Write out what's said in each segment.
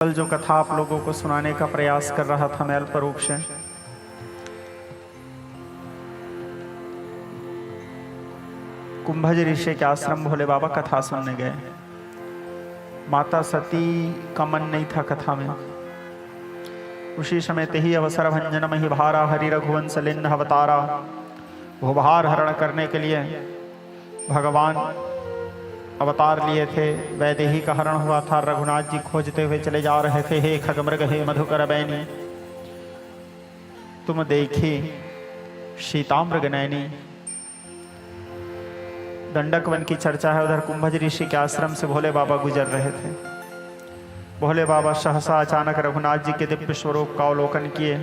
कल जो कथा आप लोगों को सुनाने का प्रयास कर रहा था मैं अल्प रूप से, कुंभज ऋषि के आश्रम भोले बाबा कथा सुनने गए। माता सती का मन नहीं था कथा में। उसी समय ते ही अवसर भंजन मही भारा हरि रघुवंश लिन्न अवतारा। भूभार हरण करने के लिए भगवान अवतार लिए थे। वैदेही का हरण हुआ था। रघुनाथ जी खोजते हुए चले जा रहे थे। हे खगमृग हे मधुकर बैनी, तुम देखी सीतामृग नैनी। दंडक वन की चर्चा है। उधर कुंभज ऋषि के आश्रम से भोले बाबा गुजर रहे थे। भोले बाबा सहसा अचानक रघुनाथ जी के दिव्य स्वरूप का अवलोकन किए।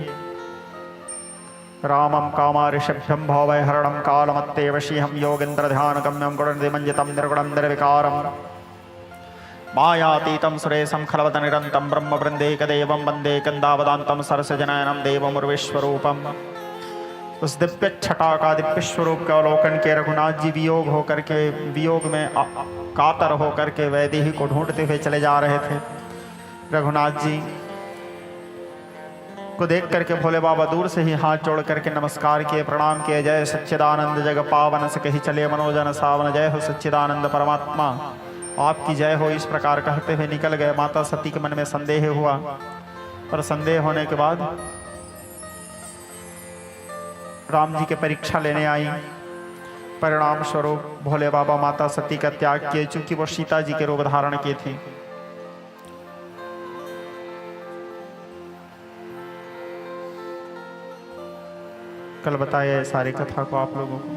रामम कामारिषभ्यम भवै हरणम कालमत्तेव शिहम योगेन्द्र ध्यान गम्यम गुणनिमंजितम निर्गुणम निर्विकारम मायातीतम सुरेशम खलवत निरंतम ब्रह्म वृंदेकदेवम वंदे कंदावदांतम सरसजनयनम देवमुर्विश्वरूपम। उस दिव्य छटा का दिव्य स्वरूप के अवलोकन के रघुनाथ जी वियोग में कातर होकर के वैदेही को ढूंढते हुए चले जा रहे थे। रघुनाथ जी को देख करके भोले बाबा दूर से ही हाथ जोड़ करके नमस्कार किए, प्रणाम किए। जय सच्चिदानंद जग पावन से कही चले मनोजन सावन, जय हो सच्चिदानंद परमात्मा, आपकी जय हो। इस प्रकार कहते हुए निकल गए। माता सती के मन में संदेह हुआ, पर संदेह होने के बाद राम जी के परीक्षा लेने आई। परिणाम स्वरूप भोले बाबा माता सती का त्याग किए, चूंकि वो सीता जी के रूप धारण किए थे। कल बताया सारी कथा को आप लोगों को।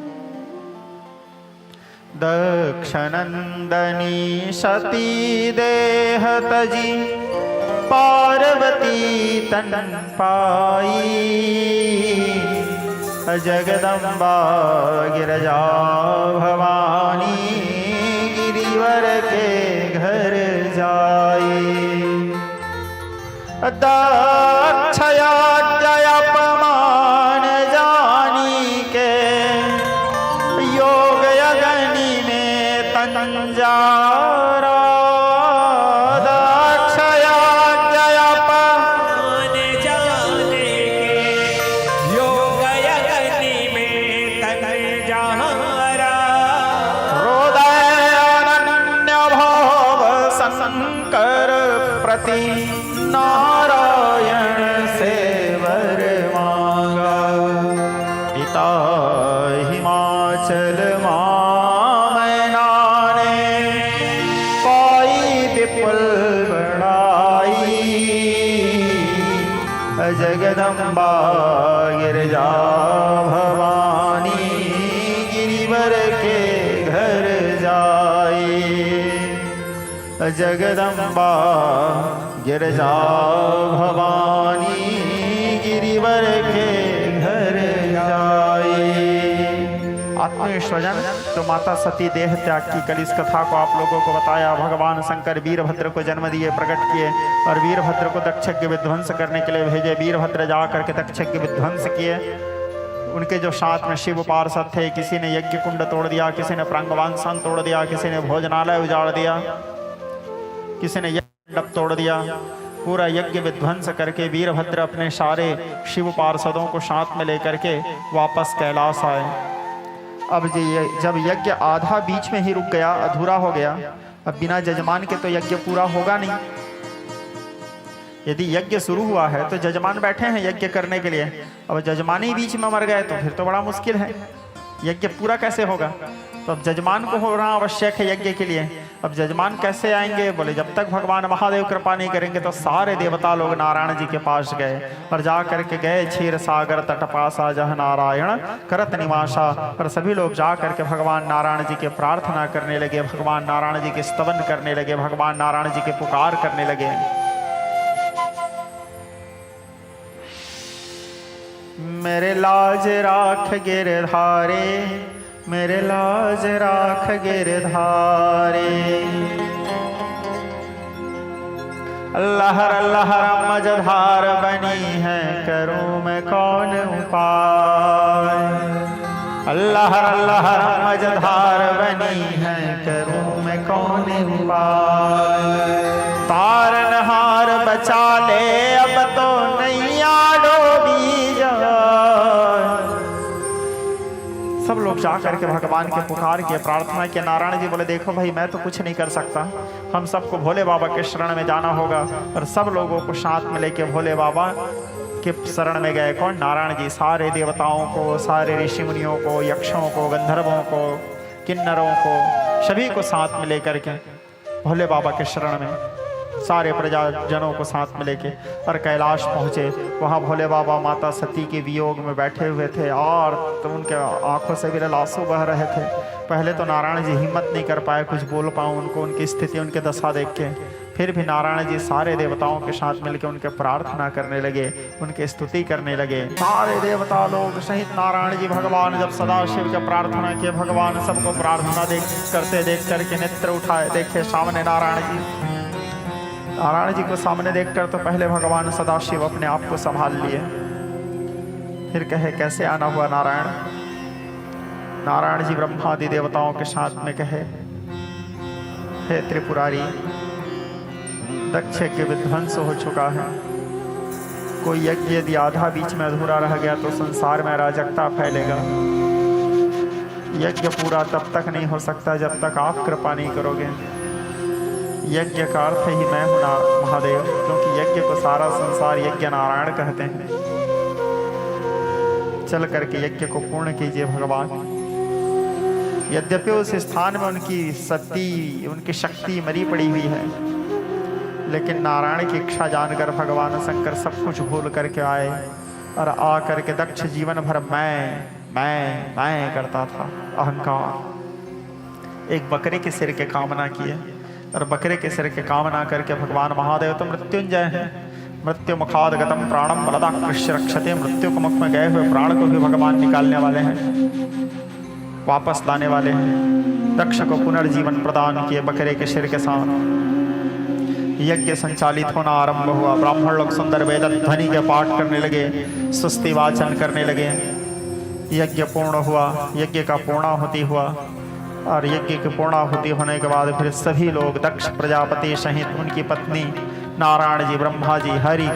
दक्षनंदनी सती देह तजी पार्वती तन पाई। जगदम्बा गिरजा भवानी गिरिवर के घर जाई। दक्षया अपमान जानी के योग यगनी में तंजारा। दक्षया अपमान जाने के योग यगनी में तंजारा। हृदय अनन्य भाव शंकर प्रति नारायण से वर मांगा। पिता हिमाचल मैना ने पाई विपुल बड़ाई। जगदम्बा गिरजा भवानी गिरिवर के घर जाई। जगदम्बा गिरजा भवानी गिरिवर के घर जाए। आत्मीय स्वजन, तो माता सती देह त्याग की कल इस कथा को आप लोगों को बताया। भगवान शंकर वीरभद्र को जन्म दिए, प्रकट किए और वीरभद्र को दक्षयज्ञ विध्वंस करने के लिए भेजे। वीरभद्र जा करके दक्षयज्ञ विध्वंस किए। उनके जो साथ में शिव पार्षद थे, किसी ने यज्ञ कुंड तोड़ दिया, किसी ने प्रांगवांसन तोड़ दिया, किसी ने भोजनालय उजाड़ दिया, किसी ने मंडप तोड़ दिया। पूरा यज्ञ विध्वंस करके वीरभद्र अपने सारे शिव पार्षदों को साथ में लेकर के वापस कैलाश आए। अब जब यज्ञ आधा बीच में ही रुक गया, अधूरा हो गया, अब बिना जजमान के तो यज्ञ पूरा होगा नहीं। यदि यज्ञ शुरू हुआ है तो जजमान बैठे हैं यज्ञ करने के लिए, अब जजमान ही बीच में मर गए तो फिर तो बड़ा मुश्किल है, यज्ञ पूरा कैसे होगा। तो अब जजमान को होना आवश्यक है यज्ञ के लिए। अब जजमान कैसे आएंगे? बोले जब तक भगवान महादेव कृपा नहीं करेंगे। तो सारे देवता लोग नारायण जी के पास गए और जा करके गए क्षीर सागर तट पासा जह नारायण करत निवासा। और सभी लोग जा करके भगवान नारायण जी के प्रार्थना करने लगे, भगवान नारायण जी के स्तवन करने लगे, भगवान नारायण जी के पुकार करने लगे। मेरे लाज राख गिरधारे, मेरे लाज राख गिरधारे। लहर लहर मझधार बनी है, करूं मैं कौन उपाय। लहर लहर मझधार बनी है, करूं मैं कौन उपाय। तारनहार बचा ले, अब तो नैया डूबी जाए। सब लोग जा करके भगवान के पुकार के प्रार्थना के। नारायण जी बोले देखो भाई मैं तो कुछ नहीं कर सकता, हम सबको भोले बाबा के शरण में जाना होगा। और सब लोगों को साथ में लेके भोले बाबा के शरण में गए। कौन? नारायण जी। सारे देवताओं को, सारे ऋषि मुनियों को, यक्षों को, गंधर्वों को, किन्नरों को, सभी को साथ में लेकर के भोले बाबा के शरण में, सारे प्रजाजनों को साथ में लेके और कैलाश पहुँचे। वहाँ भोले बाबा माता सती के वियोग में बैठे हुए थे और तो उनके आंखों से भी आंसू बह रहे थे। पहले तो नारायण जी हिम्मत नहीं कर पाए कुछ बोल पाऊँ उनको, उनकी स्थिति, उनके दशा देख के। फिर भी नारायण जी सारे देवताओं के साथ मिलकर उनके प्रार्थना करने लगे, उनके स्तुति करने लगे। सारे देवता लोग सहित नारायण जी भगवान जब सदाशिव के प्रार्थना किए, भगवान सबको प्रार्थना देख करके नेत्र उठाए, देखे सामने नारायण जी। नारायण जी को सामने देखकर तो पहले भगवान सदाशिव अपने आप को संभाल लिए। फिर कहे कैसे आना हुआ नारायण? नारायण जी ब्रह्मादि देवताओं के साथ में कहे हे त्रिपुरारी, दक्ष यज्ञ विध्वंस हो चुका है। कोई यज्ञ यदि आधा बीच में अधूरा रह गया तो संसार में अराजकता फैलेगा। यज्ञ पूरा तब तक नहीं हो सकता जब तक आप कृपा नहीं करोगे। यज्ञ का अर्थ ही मैं हूँ महादेव, क्योंकि यज्ञ को सारा संसार यज्ञ नारायण कहते हैं। चल करके यज्ञ को पूर्ण कीजिए भगवान। यद्यपि उस स्थान में उनकी सती, उनकी शक्ति मरी पड़ी हुई है, लेकिन नारायण की इच्छा जानकर भगवान शंकर सब कुछ भूल करके आए और आ करके दक्ष जीवन भर मैं करता था, अहंकार। एक बकरे के सिर के कामना किए और बकरे के सिर के कामना करके भगवान महादेव तो मृत्युंजय हैं। मृत्यु मुखाद गतम प्राणम बलदाकृष्य रक्षते। मृत्यु के मुख में गए हुए प्राण को भी भगवान निकालने वाले हैं, वापस लाने वाले हैं। दक्ष को पुनर्जीवन प्रदान किए बकरे के सिर के साथ। यज्ञ संचालित होना आरंभ हुआ। ब्राह्मण लोग सुंदर वेद ध्वनि के पाठ करने लगे, सुस्ति वाचन करने लगे। यज्ञ पूर्ण हुआ, यज्ञ का पूर्णाहुति हुआ और यज्ञ की पूर्णाहुति होने के बाद फिर सभी लोग दक्ष प्रजापति सहित उनकी पत्नी नारायण जी, ब्रह्मा जी हरि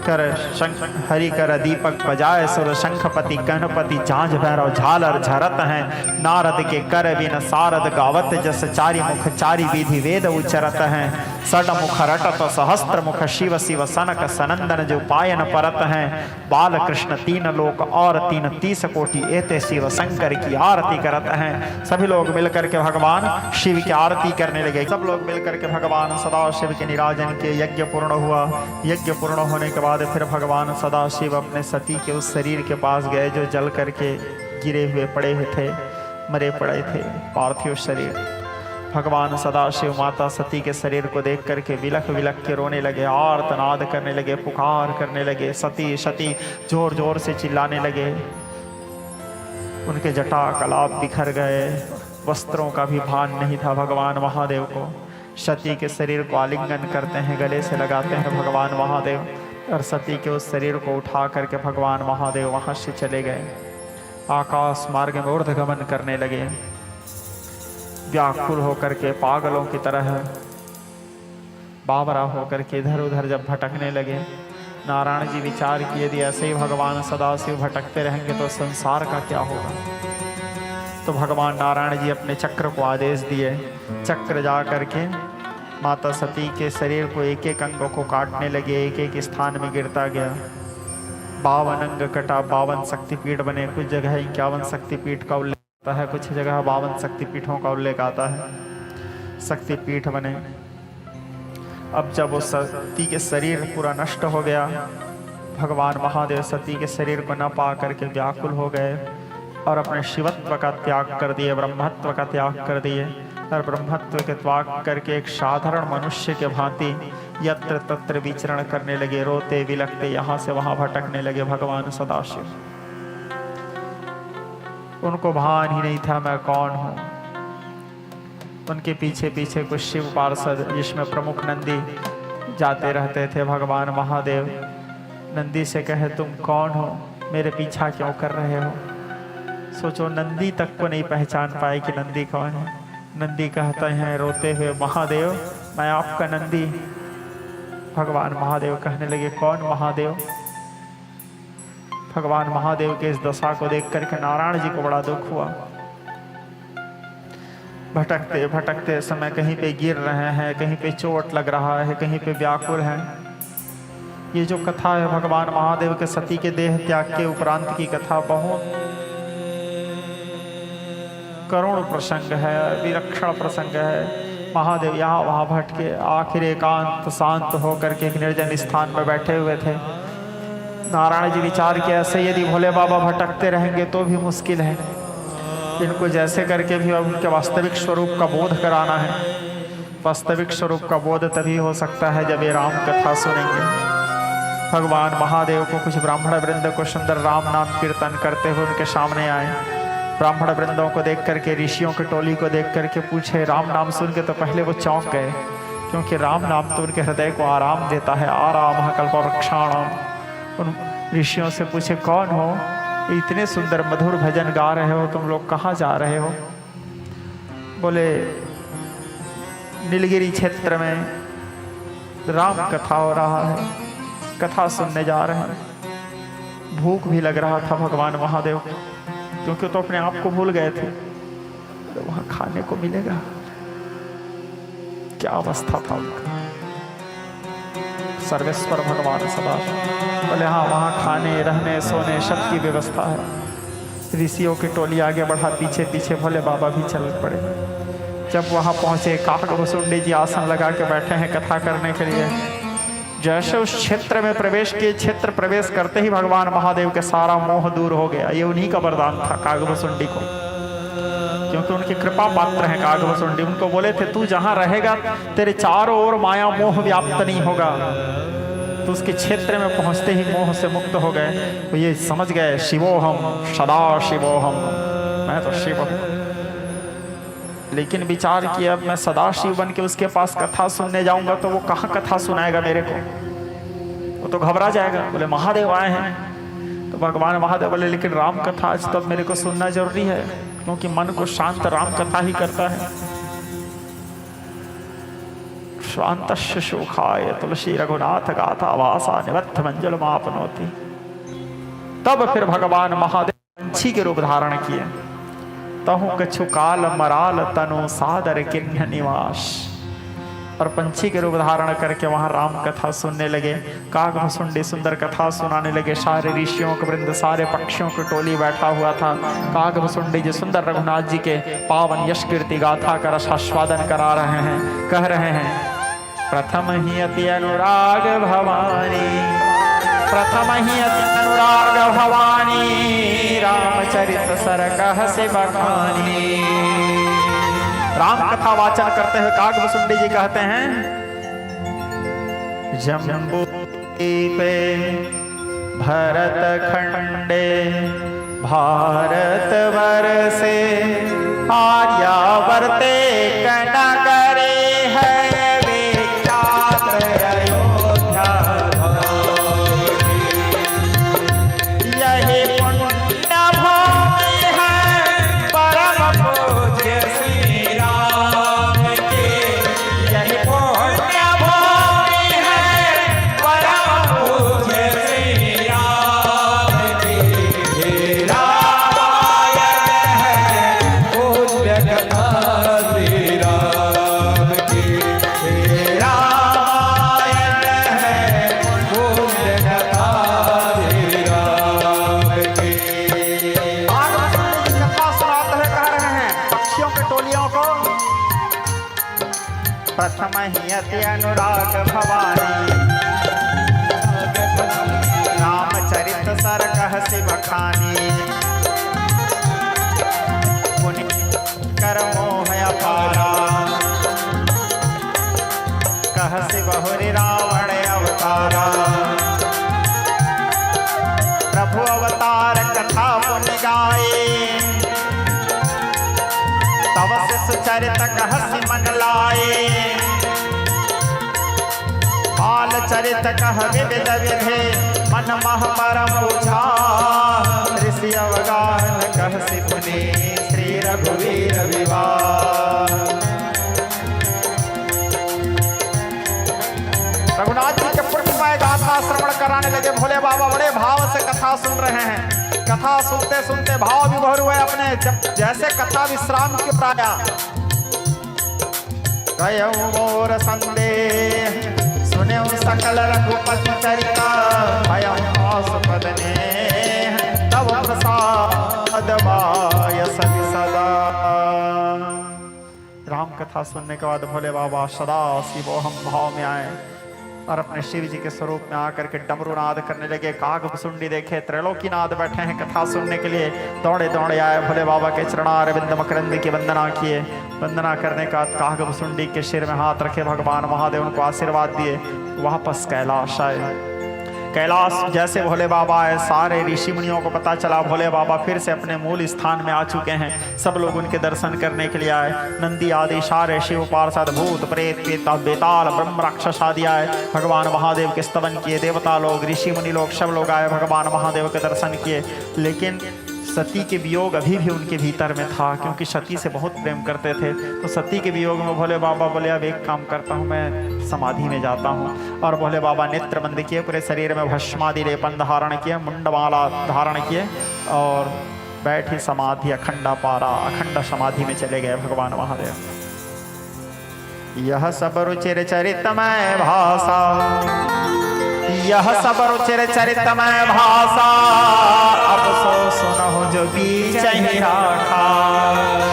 कर दीपक बजाए सुर शंखपति गणपति झांझ भैरव झालर झरत हैं। नारद के कर बिन सारद गावत जस चारि मुख चारि विधि वेद उच्चरत हैं। सड मुख रटत सहस्त्र मुख शिव शिव सनक सनंदन जो पायन परत हैं। बाल कृष्ण तीन लोक और 30 कोटि एते शिव शंकर की आरती करत हैं। सभी लोग मिलकर के भगवान शिव की आरती करने लगे। सब लोग मिलकर के भगवान सदाशिव के निराजन के यज्ञ पूर्ण हुआ। यज्ञ पूर्ण होने के बाद फिर भगवान सदाशिव अपने सती के उस शरीर के पास गए जो जल करके गिरे हुए पड़े हुए थे, मरे पड़े थे, पार्थिव शरीर। भगवान सदाशिव माता सती के शरीर को देख करके विलख विलख के रोने लगे, आर्तनाद करने लगे, पुकार करने लगे, सती सती जोर जोर से चिल्लाने लगे। उनके जटा कलाप बिखर गए, वस्त्रों का भी भान नहीं था भगवान महादेव को। सती के शरीर को आलिंगन करते हैं, गले से लगाते हैं भगवान महादेव और सती के उस शरीर को उठा करके भगवान महादेव वहाँ से चले गए। आकाश मार्ग में ऊर्ध्वगमन करने लगे। व्याकुल होकर के पागलों की तरह बावरा होकर के इधर उधर जब भटकने लगे, नारायण जी विचार किए यदि ऐसे ही भगवान सदाशिव भटकते रहेंगे तो संसार का क्या होगा। तो भगवान नारायण जी अपने चक्र को आदेश दिए। चक्र जा करके माता सती के शरीर को एक एक अंग को काटने लगे, एक एक स्थान में गिरता गया। 52 अंग कटा, 52 शक्तिपीठ बने। कुछ जगह 51 शक्तिपीठ का उल्लेख आता है, कुछ जगह 52 शक्तिपीठों का उल्लेख आता है। शक्तिपीठ बने। अब जब वो सती के शरीर पूरा नष्ट हो गया, भगवान महादेव सती के शरीर को न पा करके व्याकुल हो गए और अपने शिवत्व का त्याग कर दिए, ब्रह्मत्व का त्याग कर दिए। और ब्रह्मत्व के त्याग करके एक साधारण मनुष्य के भांति यत्र तत्र विचरण करने लगे, रोते विलखते यहाँ से वहाँ भटकने लगे भगवान सदाशिव। उनको भान ही नहीं था मैं कौन हूँ। उनके पीछे पीछे कुछ शिव पार्षद जिसमें प्रमुख नंदी जाते रहते थे। भगवान महादेव नंदी से कहे तुम कौन हो, मेरे पीछा क्यों कर रहे हो। सोचो नंदी तक को नहीं पहचान पाए कि नंदी कौन है। नंदी कहते हैं रोते हुए महादेव मैं आपका नंदी, भगवान महादेव कहने लगे, कौन महादेव? भगवान महादेव के इस दशा को देख करके नारायण जी को बड़ा दुख हुआ। भटकते भटकते समय कहीं पे गिर रहे हैं, कहीं पे चोट लग रहा है, कहीं पे व्याकुल है। ये जो कथा है भगवान महादेव के सती के देह त्याग के उपरांत की कथा बहुत करुण प्रसंग है, विलक्षण प्रसंग है। महादेव यहाँ वहाँ भटके आखिर एकांत शांत होकर के एक निर्जन स्थान पर बैठे हुए थे। नारायण जी विचार किया, ऐसे यदि भोले बाबा भटकते रहेंगे तो भी मुश्किल है, इनको जैसे करके भी उनके वास्तविक स्वरूप का बोध कराना है। वास्तविक स्वरूप का बोध तभी हो सकता है जब ये राम कथा सुनेंगे। भगवान महादेव को कुछ ब्राह्मण वृंद को सुंदर राम नाम कीर्तन करते हुए उनके सामने आए। ब्राह्मण वृंदों को देख करके, ऋषियों की टोली को देख करके पूछे, राम नाम सुन के तो पहले वो चौंक गए, क्योंकि राम नाम तो उनके हृदय को आराम देता है। आराम कल्पवृक्षाणाम। उन ऋषियों से पूछे, कौन हो? इतने सुंदर मधुर भजन गा रहे हो, तुम लोग कहाँ जा रहे हो? बोले, नीलगिरी क्षेत्र में राम कथा हो रहा है, कथा सुनने जा रहे हैं। भूख भी लग रहा था भगवान महादेव को, क्योंकि तो अपने आप को भूल गए थे, तो वहां खाने को मिलेगा। क्या अवस्था था उनका। सर्वेश्वर भगवान सदा बोले, हाँ वहाँ खाने रहने सोने सब की व्यवस्था है। ऋषियों की टोली आगे बढ़ा, पीछे पीछे भोले बाबा भी चल पड़े। जब वहाँ पहुँचे, काकभुसुंडी जी आसन लगा के बैठे हैं कथा करने के लिए। जैसे उस क्षेत्र में प्रवेश किए, क्षेत्र प्रवेश करते ही भगवान महादेव के सारा मोह दूर हो गया। ये उन्हीं का वरदान था काकभुसुंडी को, क्योंकि उनकी कृपा पात्र हैं काकभुसुंडी। उनको बोले थे, तू जहाँ रहेगा तेरे चारों ओर माया मोह व्याप्त नहीं होगा। तो उसके क्षेत्र में पहुँचते ही मोह से मुक्त हो गए। तो ये समझ गए, शिवोहम सदा शिवोहम, मैं तो शिव हूँ। लेकिन विचार किया, अब मैं सदा शिव बन के उसके पास कथा सुनने जाऊंगा तो वो कहाँ कथा सुनाएगा मेरे को, वो तो घबरा जाएगा। बोले, महादेव आए हैं। तो भगवान महादेव बोले, लेकिन राम कथा आज तब मेरे को सुनना जरूरी है, क्योंकि मन को शांत राम कथा ही करता है। शांतस्य सुखाय तुलसी रघुनाथ गाथा वासा निबद्ध मंजल मापनोति। तब फिर भगवान महादेव पंछी के रूप धारण किए। तहु कछु काल मराल तनु सादर किन्ह निवास। और पंछी के रूप धारण करके वहां राम कथा सुनने लगे। काकभुसुंडी सुंदर कथा सुनाने लगे। सारे ऋषियों के वृंद, सारे पक्षियों की टोली बैठा हुआ था। काकभुसुंडी जी सुंदर रघुनाथ जी के पावन यश कीर्ति गाथा का रसास्वादन करा रहे हैं, कह रहे हैं, प्रथम ही अति अनुराग भवानी, प्रथम ही अति अनुराग भवानी, रामचरित सर कहसि बखानी। राम कथा वाचन करते हुए काकभुसुंडी जी कहते हैं, जम्बू पे भरत खंडे भारत वर्षे आर्यावर्ते कनगरे है प्रथम ही अति अनुराग भवानी, रामचरित सर कहसि बखानी। पुनि कर मोह अपारा, कहसि बहुरि रावण अवतारा। प्रभु अवतार कथा पुनि गाए, तव से सुचरित कहसि मन लाए। बाल चरित कह विविध विधे, मन मह परम बुझा। ऋषि अवगाहन कहसि पुनि, श्री रघुवीर विवाह। रघुनाथ जी कराने लगे। भोले बाबा बड़े भाव से कथा सुन रहे हैं। कथा सुनते सुनते भाव विभोर हुए अपने। जब जैसे कथा विश्राम की प्राया गयो मोर संदेह, सुने सकल रघुपति चरिता, भयं आसुपद नेह, तव प्रसाद बाय सति सदा। राम कथा सुनने के बाद भोले बाबा सदा शिवोहम भाव में आए और अपने शिव जी के स्वरूप में आकर के डमरू नाद करने लगे। कागभुसुंडी देखे, त्रैलोकीनाथ बैठे हैं कथा सुनने के लिए। दौड़े दौड़े आए, भोले बाबा के चरणारविंद मकरंद की वंदना किए। वंदना करने का कागभुसुंडी के सिर में हाथ रखे, भगवान महादेव उनको आशीर्वाद दिए। वापस कैलाश आए। कैलाश जैसे भोले बाबा आए, सारे ऋषि मुनियों को पता चला भोले बाबा फिर से अपने मूल स्थान में आ चुके हैं। सब लोग उनके दर्शन करने के लिए आए। नंदी आदि सारे शिव पार्षद, भूत प्रेत बेताल ब्रह्म राक्षस आदि आए, भगवान महादेव के स्तवन किए। देवता लोग, ऋषि मुनि लोग, सब लोग आए, भगवान महादेव के दर्शन किए। लेकिन सती के वियोग अभी भी उनके भीतर में था, क्योंकि सती से बहुत प्रेम करते थे। तो सती के वियोग में भोले बाबा बोले अब एक काम करता हूँ, मैं समाधि में जाता हूँ। और भोले बाबा नेत्र बंद किए, पूरे शरीर में भस्मादि लेपन धारण किए, मुंडमाला धारण किए और बैठी समाधि अखंडा पारा, अखंड समाधि में चले गए भगवान महादेव। यह सब रुचिर चरितमय भाषा, यह सब रुचिर चरितमय भाषा, अब सो सुनो जो बीच ही राखा।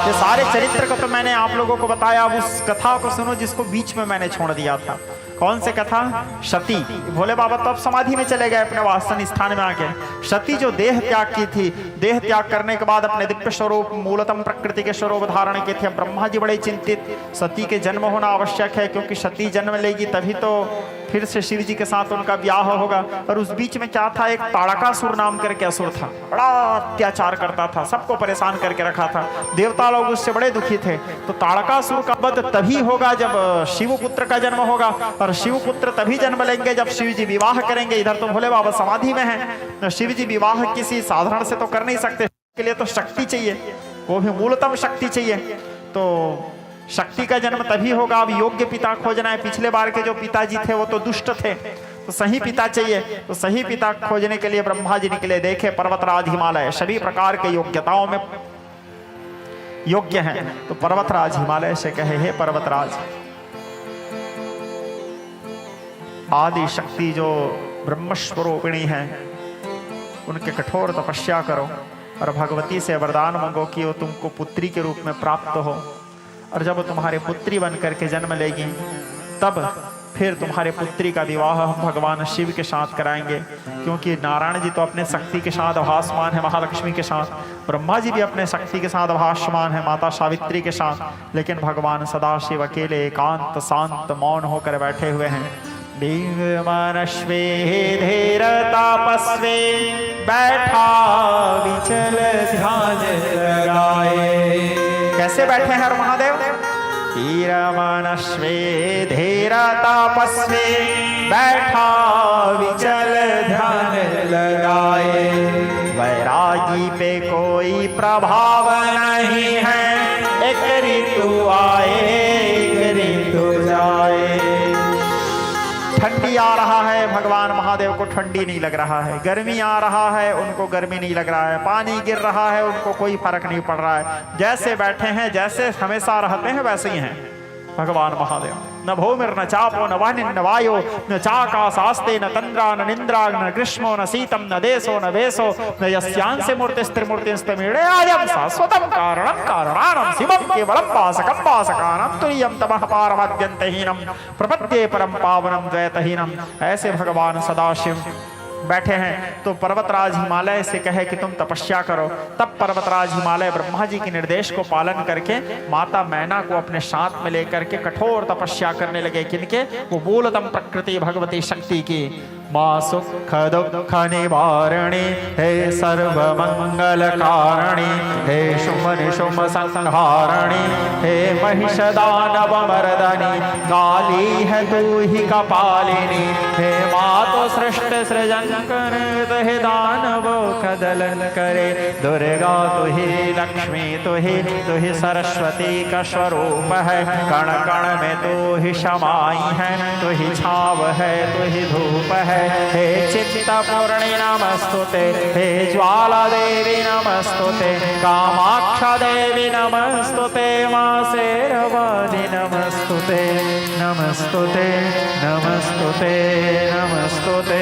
ये सारे चरित्र को तो मैंने आप लोगों को बताया, अब उस कथा को सुनो जिसको बीच में मैंने छोड़ दिया था। कौन से कथा? सती। भोले बाबा तो अब समाधि में चले गए अपने वासन स्थान में आके। सती जो देह त्याग की थी, देह त्याग करने के बाद अपने दिव्य स्वरूप मूलतम प्रकृति के स्वरूप धारण किए थे। ब्रह्मा जी बड़े चिंतित, सती के जन्म होना आवश्यक है, क्योंकि सती जन्म लेगी तभी तो फिर से शिव जी के साथ उनका ब्याह होगा। और उस बीच में क्या था, एक ताड़कासुर नाम करके असुर था, बड़ा अत्याचार करता था, सबको परेशान करके रखा था। देवता लोग उससे बड़े दुखी थे। तो ताड़कासुर का वध तभी होगा जब शिव पुत्र का जन्म होगा, और शिव पुत्र तभी जन्म लेंगे जब शिव जी विवाह करेंगे। इधर तो भोले बाबा समाधि में हैं, तो शिव जी विवाह किसी साधारण से तो कर नहीं सकते, के लिए तो शक्ति चाहिए, वो भी मूलतम शक्ति चाहिए। तो शक्ति का जन्म तभी होगा। अब योग्य पिता खोजना है। पिछले बार के जो पिताजी थे वो तो दुष्ट थे, तो सही पिता चाहिए। तो सही पिता खोजने के लिए ब्रह्मा जी निकले। देखे पर्वतराज हिमालय सभी प्रकार के योग्यताओं में योग्य हैं। तो पर्वतराज हिमालय से कहे, हे पर्वतराज, आदि शक्ति जो ब्रह्मस्वरूपिणी है उनके कठोर तपस्या करो और भगवती से वरदान मांगो कि वो तुमको पुत्री के रूप में प्राप्त हो। और जब तुम्हारे पुत्री बन करके जन्म लेगी तब फिर तुम्हारे पुत्री का विवाह हम भगवान शिव के साथ कराएंगे, क्योंकि नारायण जी तो अपने शक्ति के साथ भासमान है महालक्ष्मी के साथ, ब्रह्मा जी भी अपने शक्ति के साथ भासमान है माता सावित्री के साथ, लेकिन भगवान सदाशिव अकेले एकांत शांत मौन होकर बैठे हुए हैं। मनस्वे धीर तापस्वे बैठा विचल ध्यान लगाए। कैसे बैठे हैं महादेव? धीर मनस्वे धीर तापस्वे बैठा विचल ध्यान लगाए। वैरागी पे कोई प्रभाव नहीं है, एक ऋतु आए एक ऋतु जाए। ठंडी आ रहा है, भगवान महादेव को ठंडी नहीं लग रहा है। गर्मी आ रहा है, उनको गर्मी नहीं लग रहा है। पानी गिर रहा है, उनको कोई फर्क नहीं पड़ रहा है। जैसे बैठे हैं, जैसे हमेशा रहते हैं, वैसे ही हैं भगवान महादेव। न भूमिर न चापो न वह्नि न वायो न चाकाशास्ते न तंद्रा न निंद्रा न ग्रीष्मो न शीतम न देशो न वेशो न यस्यांसे मूर्तिस्त्रिमूर्तिस्तमिड़ेयं शाश्वतं कारणं कारणानं शिवं केवलं वासकं वासकानां तुरीयं तमः पारमत्यन्तहीनं प्रपद्ये परम पावनं द्वैतहीनं। ऐसे भगवान सदाशिव बैठे हैं। तो पर्वतराज हिमालय से कहे कि तुम तपस्या करो। तब पर्वतराज हिमालय ब्रह्मा जी के निर्देश को पालन करके माता मैना को अपने साथ में लेकर के कठोर तपस्या करने लगे। किनके? वो मूलतम प्रकृति भगवती शक्ति की। माँ सुख दुख निवारणी हे सर्व मंगल कारणी हे शुभ निशुभ संहारणी हे महिष दानव मर्दनी काली है तू ही कपालिनी हे माँ तो सृष्टि सृजन करे हे दानव कदलन करे दुर्गा तू ही लक्ष्मी तू ही सरस्वती का स्वरूप है कण कण में तू ही समाई है तू ही छाव है तू ही धूप है हे चित चित्तपूर्णी नमस्तुते, हे ज्वाला देवी नमस्तुते, कामाक्षा देवी नमस्तुते, मां शेरवाली नमस्तुते, नमस्तुते नमस्तुते नमस्तुते।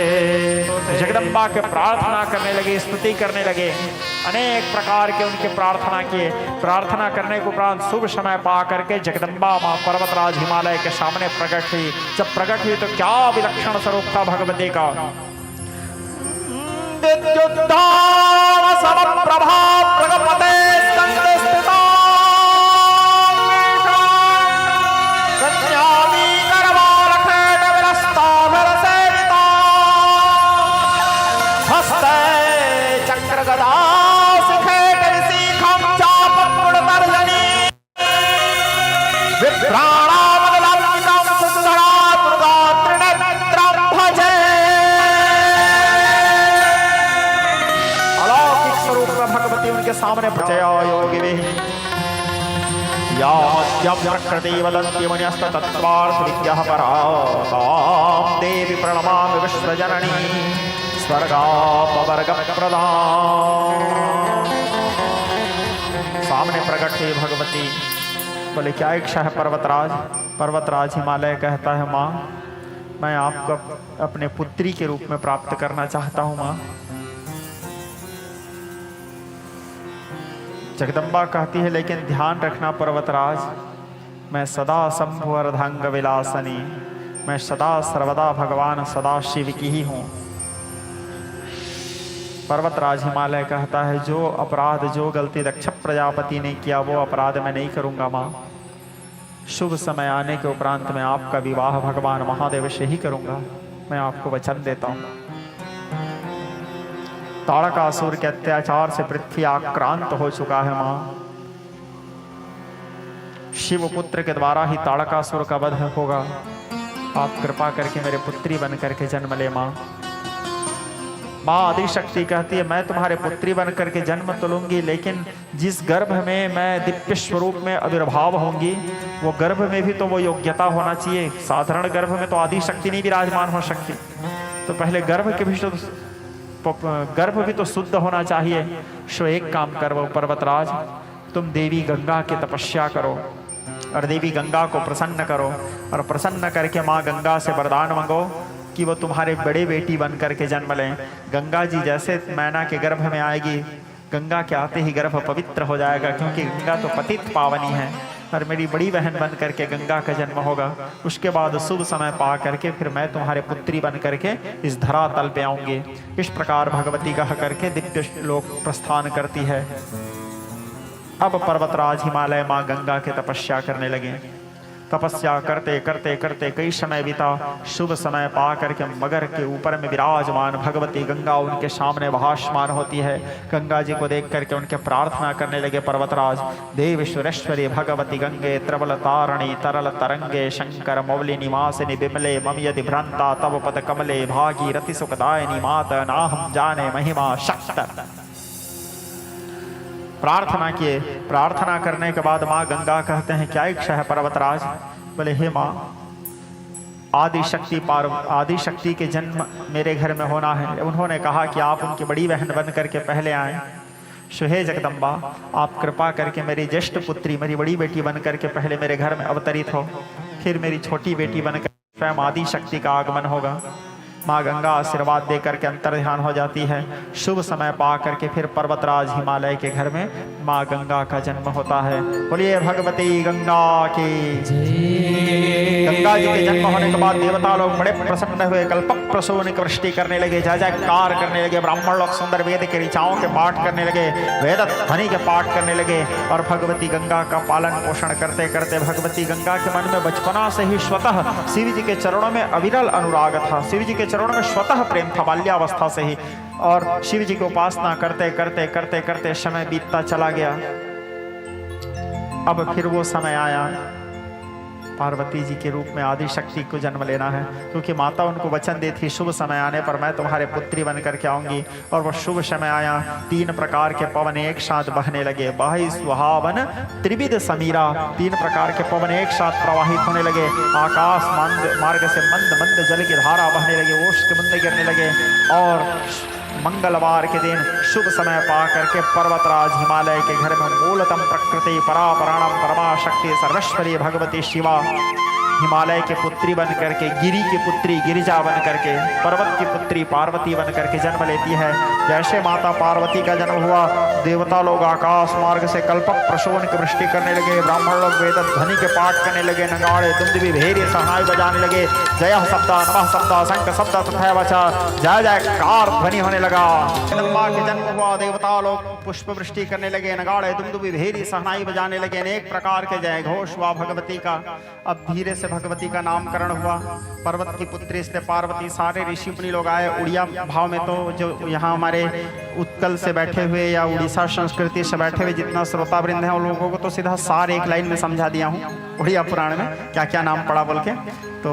जगदम्बा के प्रार्थना करने लगे, स्तुति करने लगे, अनेक प्रकार के उनके प्रार्थना किए। प्रार्थना करने के उपरांत शुभ समय पा करके जगदम्बा मां पर्वतराज हिमालय के सामने प्रकट हुई। जब प्रकट हुई तो क्या विलक्षण स्वरूप था भगवती का। विद्युद्दान समप्रभा प्रगपते स्कंदे स्थिता, कन्यामी करवालखेट विरस्ता विरसेविता, हस्ते चक्र गदा शिखेट विशिखं चापं गुणतर्जनी, विभ्राणावदलंबितं सुधरा दुर्गा त्रिनेत्रं भजे। अलौकिक स्वरूप में भगवती उनके सामने प्रचया योगिनी, या प्रकृति वदन्ति मुनिस्तत्त्वार्थ विद्याः परां, देवी प्रणमामि विश्वजननी स्वर्गापवर्गप्रदां। सामने प्रकट हुई भगवती, बोले क्या इच्छा है पर्वतराज। पर्वतराज हिमालय कहता है माँ, मैं आपको अपने पुत्री के रूप में प्राप्त करना चाहता हूँ माँ। जगदम्बा कहती है लेकिन ध्यान रखना पर्वतराज, मैं सदा शंभु अर्धांग विलासनी, मैं सदा सर्वदा भगवान सदा शिव की ही हूँ। पर्वतराज हिमालय कहता है जो अपराध, जो गलती दक्ष प्रजापति ने किया वो अपराध मैं नहीं करूँगा माँ। शुभ समय आने के उपरांत मैं आपका विवाह भगवान महादेव से ही करूँगा, मैं आपको वचन देता हूँ। ताड़कासुर के अत्याचार से पृथ्वी आक्रांत हो चुका है माँ। शिव पुत्र के द्वारा ही ताड़कासुर का वध होगा। आप कृपा करके मेरे पुत्री बन करके जन्म ले माँ। माँ आदिशक्ति कहती है मैं तुम्हारे पुत्री बन करके जन्म तो लूंगी, लेकिन जिस गर्भ में मैं दिव्य स्वरूप में आविर्भाव होंगी वो गर्भ में भी तो वो योग्यता होना चाहिए। साधारण गर्भ में तो आदिशक्ति नहीं विराजमान हो सकती, तो पहले गर्भ भी तो शुद्ध होना चाहिए। सो एक काम करो पर्वतराज, तुम देवी गंगा की तपस्या करो और देवी गंगा को प्रसन्न करो, और प्रसन्न करके माँ गंगा से वरदान मांगो कि वो तुम्हारे बड़े बेटी बन करके जन्म लें। गंगा जी जैसे मैना के गर्भ में आएगी, गंगा के आते ही गर्भ पवित्र हो जाएगा, क्योंकि गंगा तो पतित पावनी है, और मेरी बड़ी बहन बन करके गंगा का जन्म होगा। उसके बाद शुभ समय पा करके फिर मैं तुम्हारे पुत्री बन करके इस धरातल पे आऊंगी। इस प्रकार भगवती कह करके दिव्य लोक प्रस्थान करती है। अब पर्वतराज हिमालय माँ गंगा के तपस्या करने लगे। तपस्या करते करते करते कई समय बीता। शुभ समय पा करके मगर के ऊपर में विराजमान भगवती गंगा उनके सामने भासमान होती है। गंगा जी को देख करके उनके प्रार्थना करने लगे पर्वतराज, देवेश्वरेश्वरी भगवती गंगे त्रबल तारणी तरल तरंगे शंकर मौली निवासिनी विमले मम यदि भ्रांता तव पद कमले भागी रति सुखदायिनी मात नाहम जाने महिमा शक्त। प्रार्थना किए। प्रार्थना करने के बाद माँ गंगा कहते हैं क्या इच्छा है पर्वतराज। बोले हे माँ, आदिशक्ति के जन्म मेरे घर में होना है। उन्होंने कहा कि आप उनकी बड़ी बहन बन करके पहले आए। सुहे जगदम्बा, आप कृपा करके मेरी ज्येष्ठ पुत्री, मेरी बड़ी बेटी बन करके पहले मेरे घर में अवतरित हो, फिर मेरी छोटी बेटी बनकर स्वयं आदिशक्ति का आगमन होगा। माँ गंगा आशीर्वाद दे करके अंतर ध्यान हो जाती है। शुभ समय पा करके फिर पर्वतराज हिमालय के घर में माँ गंगा का जन्म होता है। बोलिए भगवती गंगा की जय। गंगा जी के जन्म होने के बाद देवता लोग बड़े प्रसन्न हुए, कल्प प्रसून की वृष्टि करने लगे, जय जयकार करने लगे। ब्राह्मण लोग सुंदर वेद के ऋचाओं के पाठ करने लगे, वेद ध्वनि के पाठ करने लगे, और भगवती गंगा का पालन पोषण करते करते भगवती गंगा के मन में बचपना से ही स्वतः शिव जी के चरणों में अविरल अनुराग था। शिव जी के चरणों में स्वतः प्रेम था बाल्यावस्था से ही, और शिव जी की उपासना करते करते करते करते समय बीतता चला गया। अब फिर वो समय आया, पार्वती जी के रूप में आदि शक्ति को जन्म लेना है, क्योंकि माता उनको वचन दी थी शुभ समय आने पर मैं तुम्हारे पुत्री बन करके आऊंगी। और वह शुभ समय आया, 3 प्रकार के पवन एक साथ बहने लगे। बाहि सुहावन त्रिविध समीरा, 3 प्रकार के पवन एक साथ प्रवाहित होने लगे। आकाश मार्ग से मंद मंद जल की धारा बहने लगे, ओष्ठ के बूंदे गिरने लगे। और मंगलवार के दिन शुभ समय पा करके पर्वतराज हिमालय के घर में मूलतम प्रकृति परापराणम परमा शक्ति सर्वेश्वरी भगवती शिवा हिमालय के पुत्री बन करके, गिरी की पुत्री गिरिजा बन करके, पर्वत की पुत्री पार्वती बन करके जन्म लेती है। जैसे माता पार्वती का जन्म हुआ, देवता लोग आकाश मार्ग से कल्पक प्रशोन की वृष्टि करने लगे। ब्राह्मण लोग वेद ध्वनि के पाठ करने लगे, नगाड़े दुंदुभी भेरी सहनाई बजाने लगे। जय शब्द नमः शब्द शंख शब्द तथा वचा, जय जयकार ध्वनि होने लगा। जगदम्बा के जन्म हुआ, देवता लोग पुष्प वृष्टि करने लगे, नगाड़े दुंदुभी भेरी सहनाई बजाने लगे। अनेक प्रकार के जय घोष हुआ भगवती का। अब धीरे से भगवती का नामकरण हुआ। पर्वत की पुत्री इसलिए पार्वती। सारे ऋषि मुनि लोग आए। उड़िया भाव में तो जो यहाँ हमारे उत्कल से बैठे हुए या उड़ीसा संस्कृति से बैठे हुए जितना श्रोता वृंद है, उन लोगों को तो सीधा सारे एक लाइन में समझा दिया हूँ उड़िया पुराण में क्या क्या नाम पड़ा बोल के। तो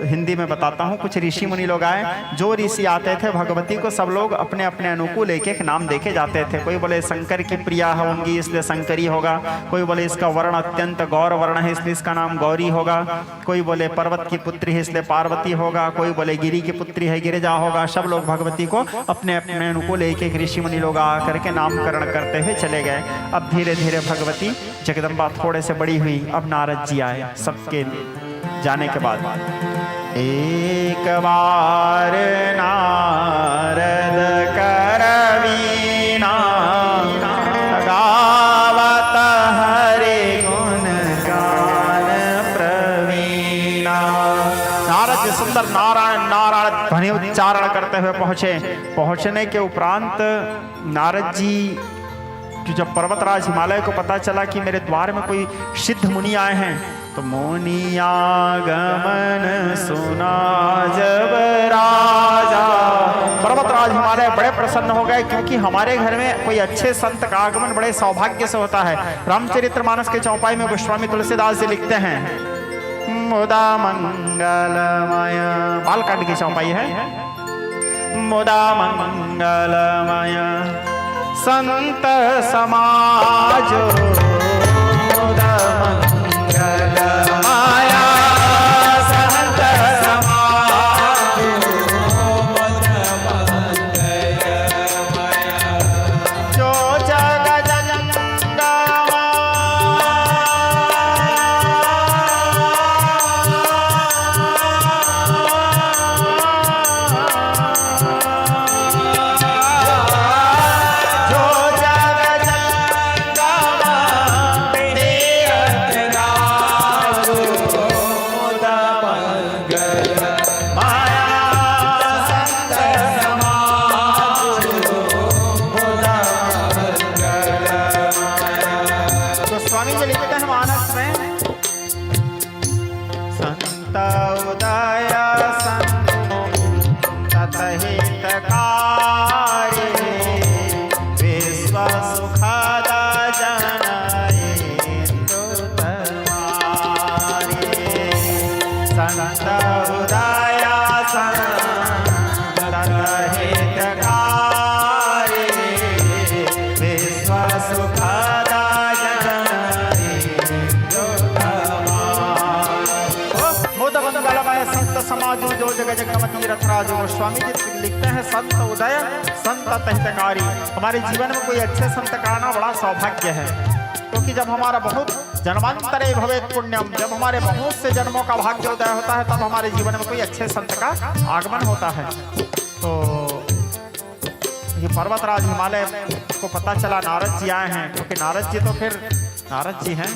हिंदी में बताता हूँ। कुछ ऋषि मुनि लोग आए। जो ऋषि आते थे भगवती को सब लोग अपने अपने अनुकूल एक एक नाम देके जाते थे। कोई बोले शंकर की प्रिया होंगी इसलिए शंकरी होगा, कोई बोले इसका वर्ण अत्यंत गौर वर्ण है इसलिए इसका नाम गौरी होगा, कोई बोले पर्वत की पुत्री है इसलिए पार्वती होगा, कोई बोले गिरी की पुत्री है गिरिजा होगा। सब लोग भगवती को अपने अपने अनुकूल एक एक ऋषि मुनि लोग आ करके नामकरण करते हुए चले गए। अब धीरे धीरे भगवती जगदम्बा थोड़े से बड़ी हुई। अब नारद जी आए सबके जाने के बाद। एक बार नारद कर वीणा, गावत हरि गुण गान प्रवीणा। नारद जी सुंदर नारायण नारायण ध्वनि उच्चारण करते हुए पहुंचे। पहुंचने के उपरांत नारद जी जब पर्वतराज हिमालय को पता चला कि मेरे द्वार में कोई सिद्ध मुनि आए हैं, तो मुनिया गमन सुना जब राजा। पर्वतराज हिमालय बड़े प्रसन्न हो गए, क्योंकि हमारे घर में कोई अच्छे संत का आगमन बड़े सौभाग्य से होता है। रामचरितमानस के चौपाई में गोस्वामी तुलसीदास जी लिखते हैं, मुदा मंगलमय, बालकांड की चौपाई है, मुदा मंगलमय संत समाज, मुदा माया संत समाज, जो जग जंगमा गोस्वामी जी लिखते हैं, संत उदय संत तहितकारी। हमारे जीवन में कोई अच्छे संत का आना बड़ा सौभाग्य है, क्योंकि जब हमारा बहुत जन्मांतरे भवेत् पुण्यम, जब हमारे बहुत से जन्मों का भाग्य उदय होता है तब हमारे जीवन में कोई अच्छे संत का आगमन होता है। तो ये पर्वतराज हिमालय को पता चला नारद जी आए हैं, क्योंकि नारद जी तो फिर नारद जी हैं,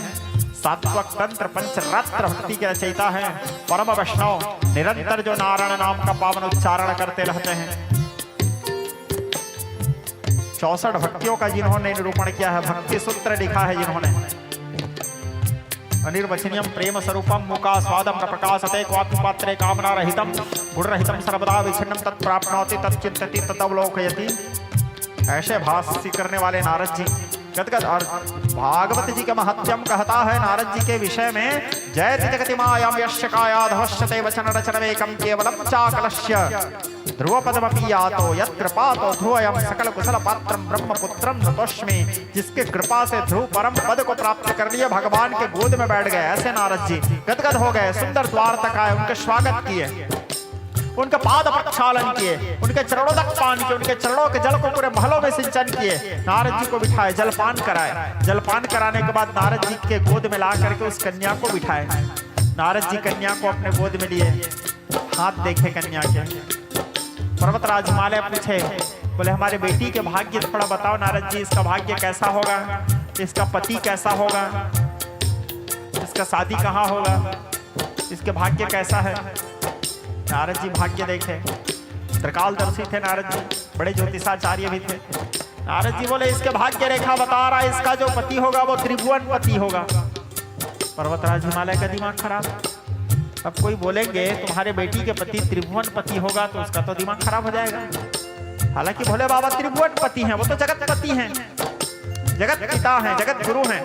सात्वक तंत्र पंचरात्र भक्ति के रचयिता हैं, परम वैष्णव, निरंतर जो नारायण नाम का पावन उच्चारण करते रहते हैं। 64 भक्तियों का जिन्होंने निरूपण किया है, भक्ति सूत्र लिखा है जिन्होंने। अनिर्वचनीयम प्रेम स्वरूपम मुका स्वादम न प्रकाशते क्वापि पात्रे कामना रहितम गुणरहितम सर्वदा विच्छिन्नम तत्प्राप्नोति तच्चिंतति तदवलोकयति। ऐसे भाष्य करने वाले नारद जी गदगद। और भागवत जी के महत्यम कहता है नारद जी के विषय में, जयति जगति मायाम यस्य काया धवश्यते वचन रचनमेकं केवलम चाकलस्य ध्रुवपदमपि यातो यत्कृपातो ध्रुवयं सकल कुशल पात्रम ब्रह्मपुत्रम नतोष्मि। जिसके कृपा से ध्रुव परम पद को प्राप्त कर लिए, भगवान के गोद में बैठ गए। ऐसे नारद जी गदगद हो गए, सुंदर द्वार तक आए, उनके स्वागत किए, उनके पाद प्रक्षालन किए, उनके चरणों तक पान किए, उनके चरणों के जल को पूरे महलों में सिंचन किए। नारद जी को बिठाए, जलपान कराए। जलपान कराने के बाद नारद जी के गोद में ला करके उस कन्या को बिठाए। नारद जी कन्या को अपने गोद में लिए, हाथ देखे कन्या के। पर्वतराज हिमालय पूछे, बोले हमारे बेटी के भाग्य थोड़ा बताओ नारद जी, इसका भाग्य कैसा होगा, इसका पति कैसा होगा, इसका शादी कहाँ होगा, इसके भाग्य कैसा है। नारद जी भाग्य देखे, त्रिकालदर्शी थे नारद जी, बड़े ज्योतिषाचार्य भी थे। नारद जी बोले इसके भाग्य रेखा बता रहा है, इसका जो पति होगा वो त्रिभुवन पति होगा। पर्वतराज हिमालय का दिमाग खराब। अब कोई बोलेंगे तुम्हारे बेटी के पति त्रिभुवन पति होगा तो उसका तो दिमाग खराब हो जाएगा। हालांकि भोले बाबा त्रिभुवन पति हैं, वो तो जगत पति हैं, जगत पिता हैं, जगत गुरु हैं।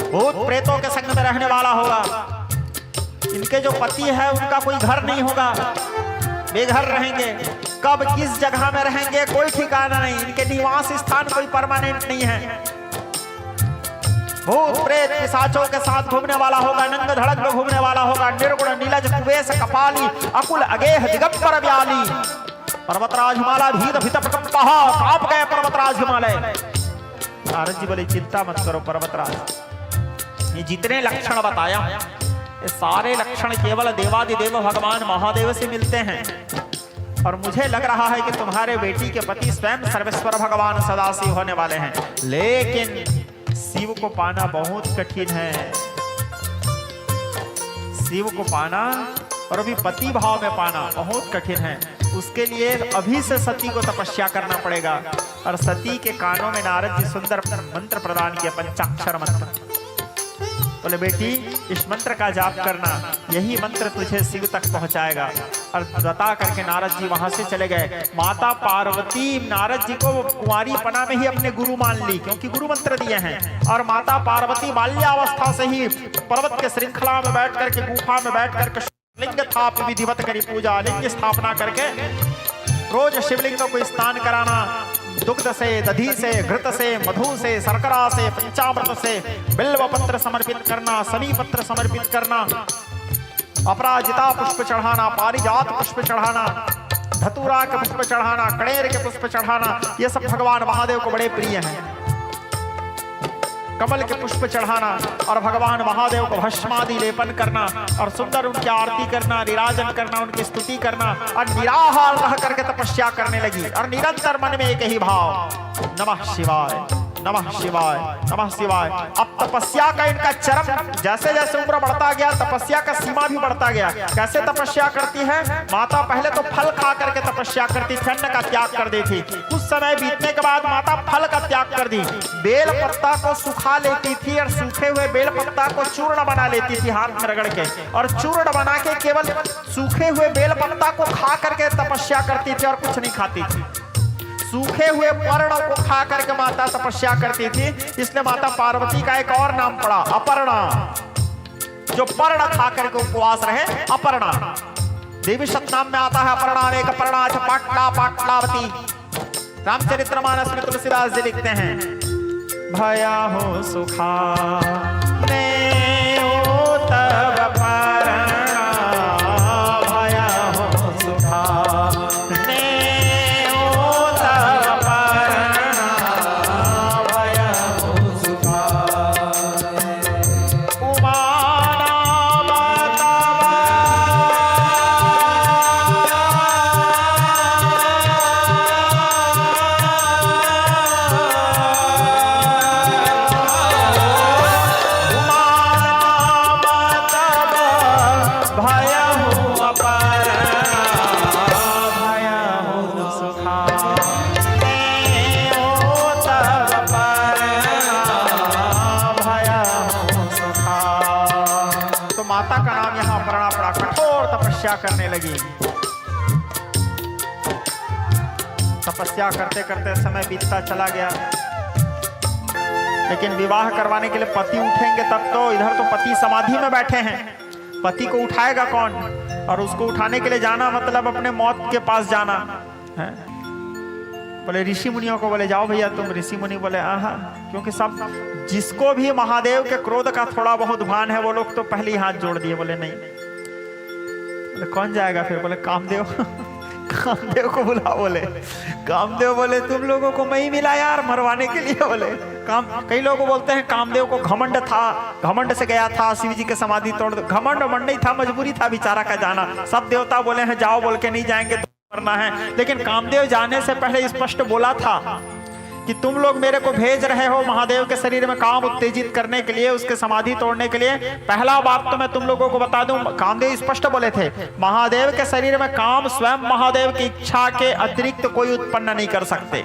भूत प्रेतों के संग में रहने वाला होगा। इनके जो पति है उनका कोई घर नहीं होगा, बेघर रहेंगे। कब किस जगह में रहेंगे कोई ठिकाना नहीं, इनके निवास स्थान कोई परमानेंट नहीं है। भूत प्रेत पिशाचों के साथ घूमने वाला होगा, नंग धड़क में घूमने वाला होगा, निर्गुण नीलज कुबेश कपाली अकुल अगेह दिगंबर व्याली। पर्वतराज हिमालय भीत भीत कांप गए पर्वतराज हिमालय। नारद जी बोले चिंता मत करो पर्वतराज, ये जितने लक्षण बताया ये सारे लक्षण केवल देवादिदेव भगवान महादेव से मिलते हैं। और मुझे लग रहा है कि तुम्हारे बेटी के पति स्वयं सर्वेश्वर भगवान सदाशिव होने वाले हैं, लेकिन शिव को पाना बहुत कठिन है। शिव को पाना और अभी पति भाव में पाना बहुत कठिन है। उसके लिए अभी से सती को तपस्या करना पड़ेगा। और सती के कानों में नारद जी सुंदर मंत्र प्रदान किया, पंचाक्षर मंत्र। बोले बेटी इस मंत्र का जाप करना, यही मंत्र तुझे शिव तक पहुंचाएगा। और बता करके नारद जी वहां से चले गए। माता पार्वती नारद जी को कुंवारी पना में ही अपने गुरु मान ली, क्योंकि गुरु मंत्र दिए हैं। और माता पार्वती बाल्यावस्था से ही पर्वत के श्रृंखला में बैठ करके, गुफा में बैठ करके लिंग स्थाप विधिवत करी पूजा, लिंग स्थापना करके रोज शिवलिंग को स्नान कराना, दुग्ध से, दधी से, घृत से, मधु से, शर्करा से, पंचामृत से बिल्व पत्र समर्पित करना, सनी पत्र समर्पित करना, अपराजिता पुष्प चढ़ाना, पारिजात पुष्प चढ़ाना, धतूरा के पुष्प चढ़ाना, कणेर के पुष्प चढ़ाना, ये सब भगवान महादेव को बड़े प्रिय हैं। कमल के पुष्प चढ़ाना और भगवान महादेव को भस्मादि लेपन करना और सुंदर उनकी आरती करना, निराजन करना, उनकी स्तुति करना और निराहार रह करके तपस्या करने लगी। और निरंतर मन में एक ही भाव, नमः शिवाय, नमः शिवाय, नमः शिवाय। अब तपस्या का इनका चरम, जैसे जैसे उम्र बढ़ता गया तपस्या का सीमा भी बढ़ता गया। कैसे तपस्या करती है माता? पहले तो फल खा करके तपस्या करती थी, अन्न का त्याग कर देती। कुछ समय बीतने के बाद माता फल का त्याग कर दी, बेल पत्ता को सुखा लेती थी और सूखे हुए बेल पत्ता को चूर्ण बना लेती थी हाथ में रगड़ के, और चूर्ण बना के केवल सूखे हुए बेल पत्ता को खा करके तपस्या करती थी और कुछ नहीं खाती थी। सूखे हुए पर्ण को खा करके माता तपस्या करती थी, इसलिए माता पार्वती का एक और नाम पड़ा अपर्णा। जो पर्ण खा करके उपवास रहे, अपर्णा। देवी सतनाम में आता है अपर्णा एक अपर्णा पाटला पाटलावती। रामचरितमानस में तुलसीदास जी लिखते हैं, भया हो सुखा ने ओ तब पर्णा, भया हो सुखा ने ओ तब पर्णा, भया हो सुखा। उमाना माता का नाम यहाँ अपर्णा पड़ा। कठोर तपस्या करने लगी। तपस्या करते करते समय बीतता चला गया लेकिन विवाह करवाने के लिए पति उठेंगे तब तो, इधर तो पति समाधि में बैठे हैं, पति को उठाएगा कौन? और उसको उठाने के लिए जाना मतलब अपने मौत के पास जाना है। बोले ऋषि मुनियों को बोले जाओ भैया तुम। ऋषि मुनि बोले आहा, क्योंकि सब जिसको भी महादेव के क्रोध का थोड़ा बहुत भान है वो लोग तो पहले ही हाथ जोड़ दिए। बोले नहीं। बोले कौन जाएगा फिर? बोले कामदेव। कामदेव को बुला। बोले कामदेव बोले तुम लोगों को मैं ही मिला यार मरवाने के लिए। बोले कई लोग बोलते हैं कामदेव को घमंड था, घमंड से गया था शिव जी के समाधि तोड़ दो। घमंड वमंड नहीं था, मजबूरी था बेचारा का जाना। सब देवता बोले हैं जाओ, बोल के नहीं जाएंगे तो मरना है। लेकिन कामदेव जाने से पहले स्पष्ट बोला था कि तुम लोग मेरे को भेज रहे हो महादेव के शरीर में काम उत्तेजित करने के लिए, उसके समाधि तोड़ने के लिए। पहला बात तो मैं तुम लोगों को बता दूं, कामदेव स्पष्ट बोले थे महादेव के शरीर में काम स्वयं महादेव की इच्छा के अतिरिक्त कोई उत्पन्न नहीं कर सकते,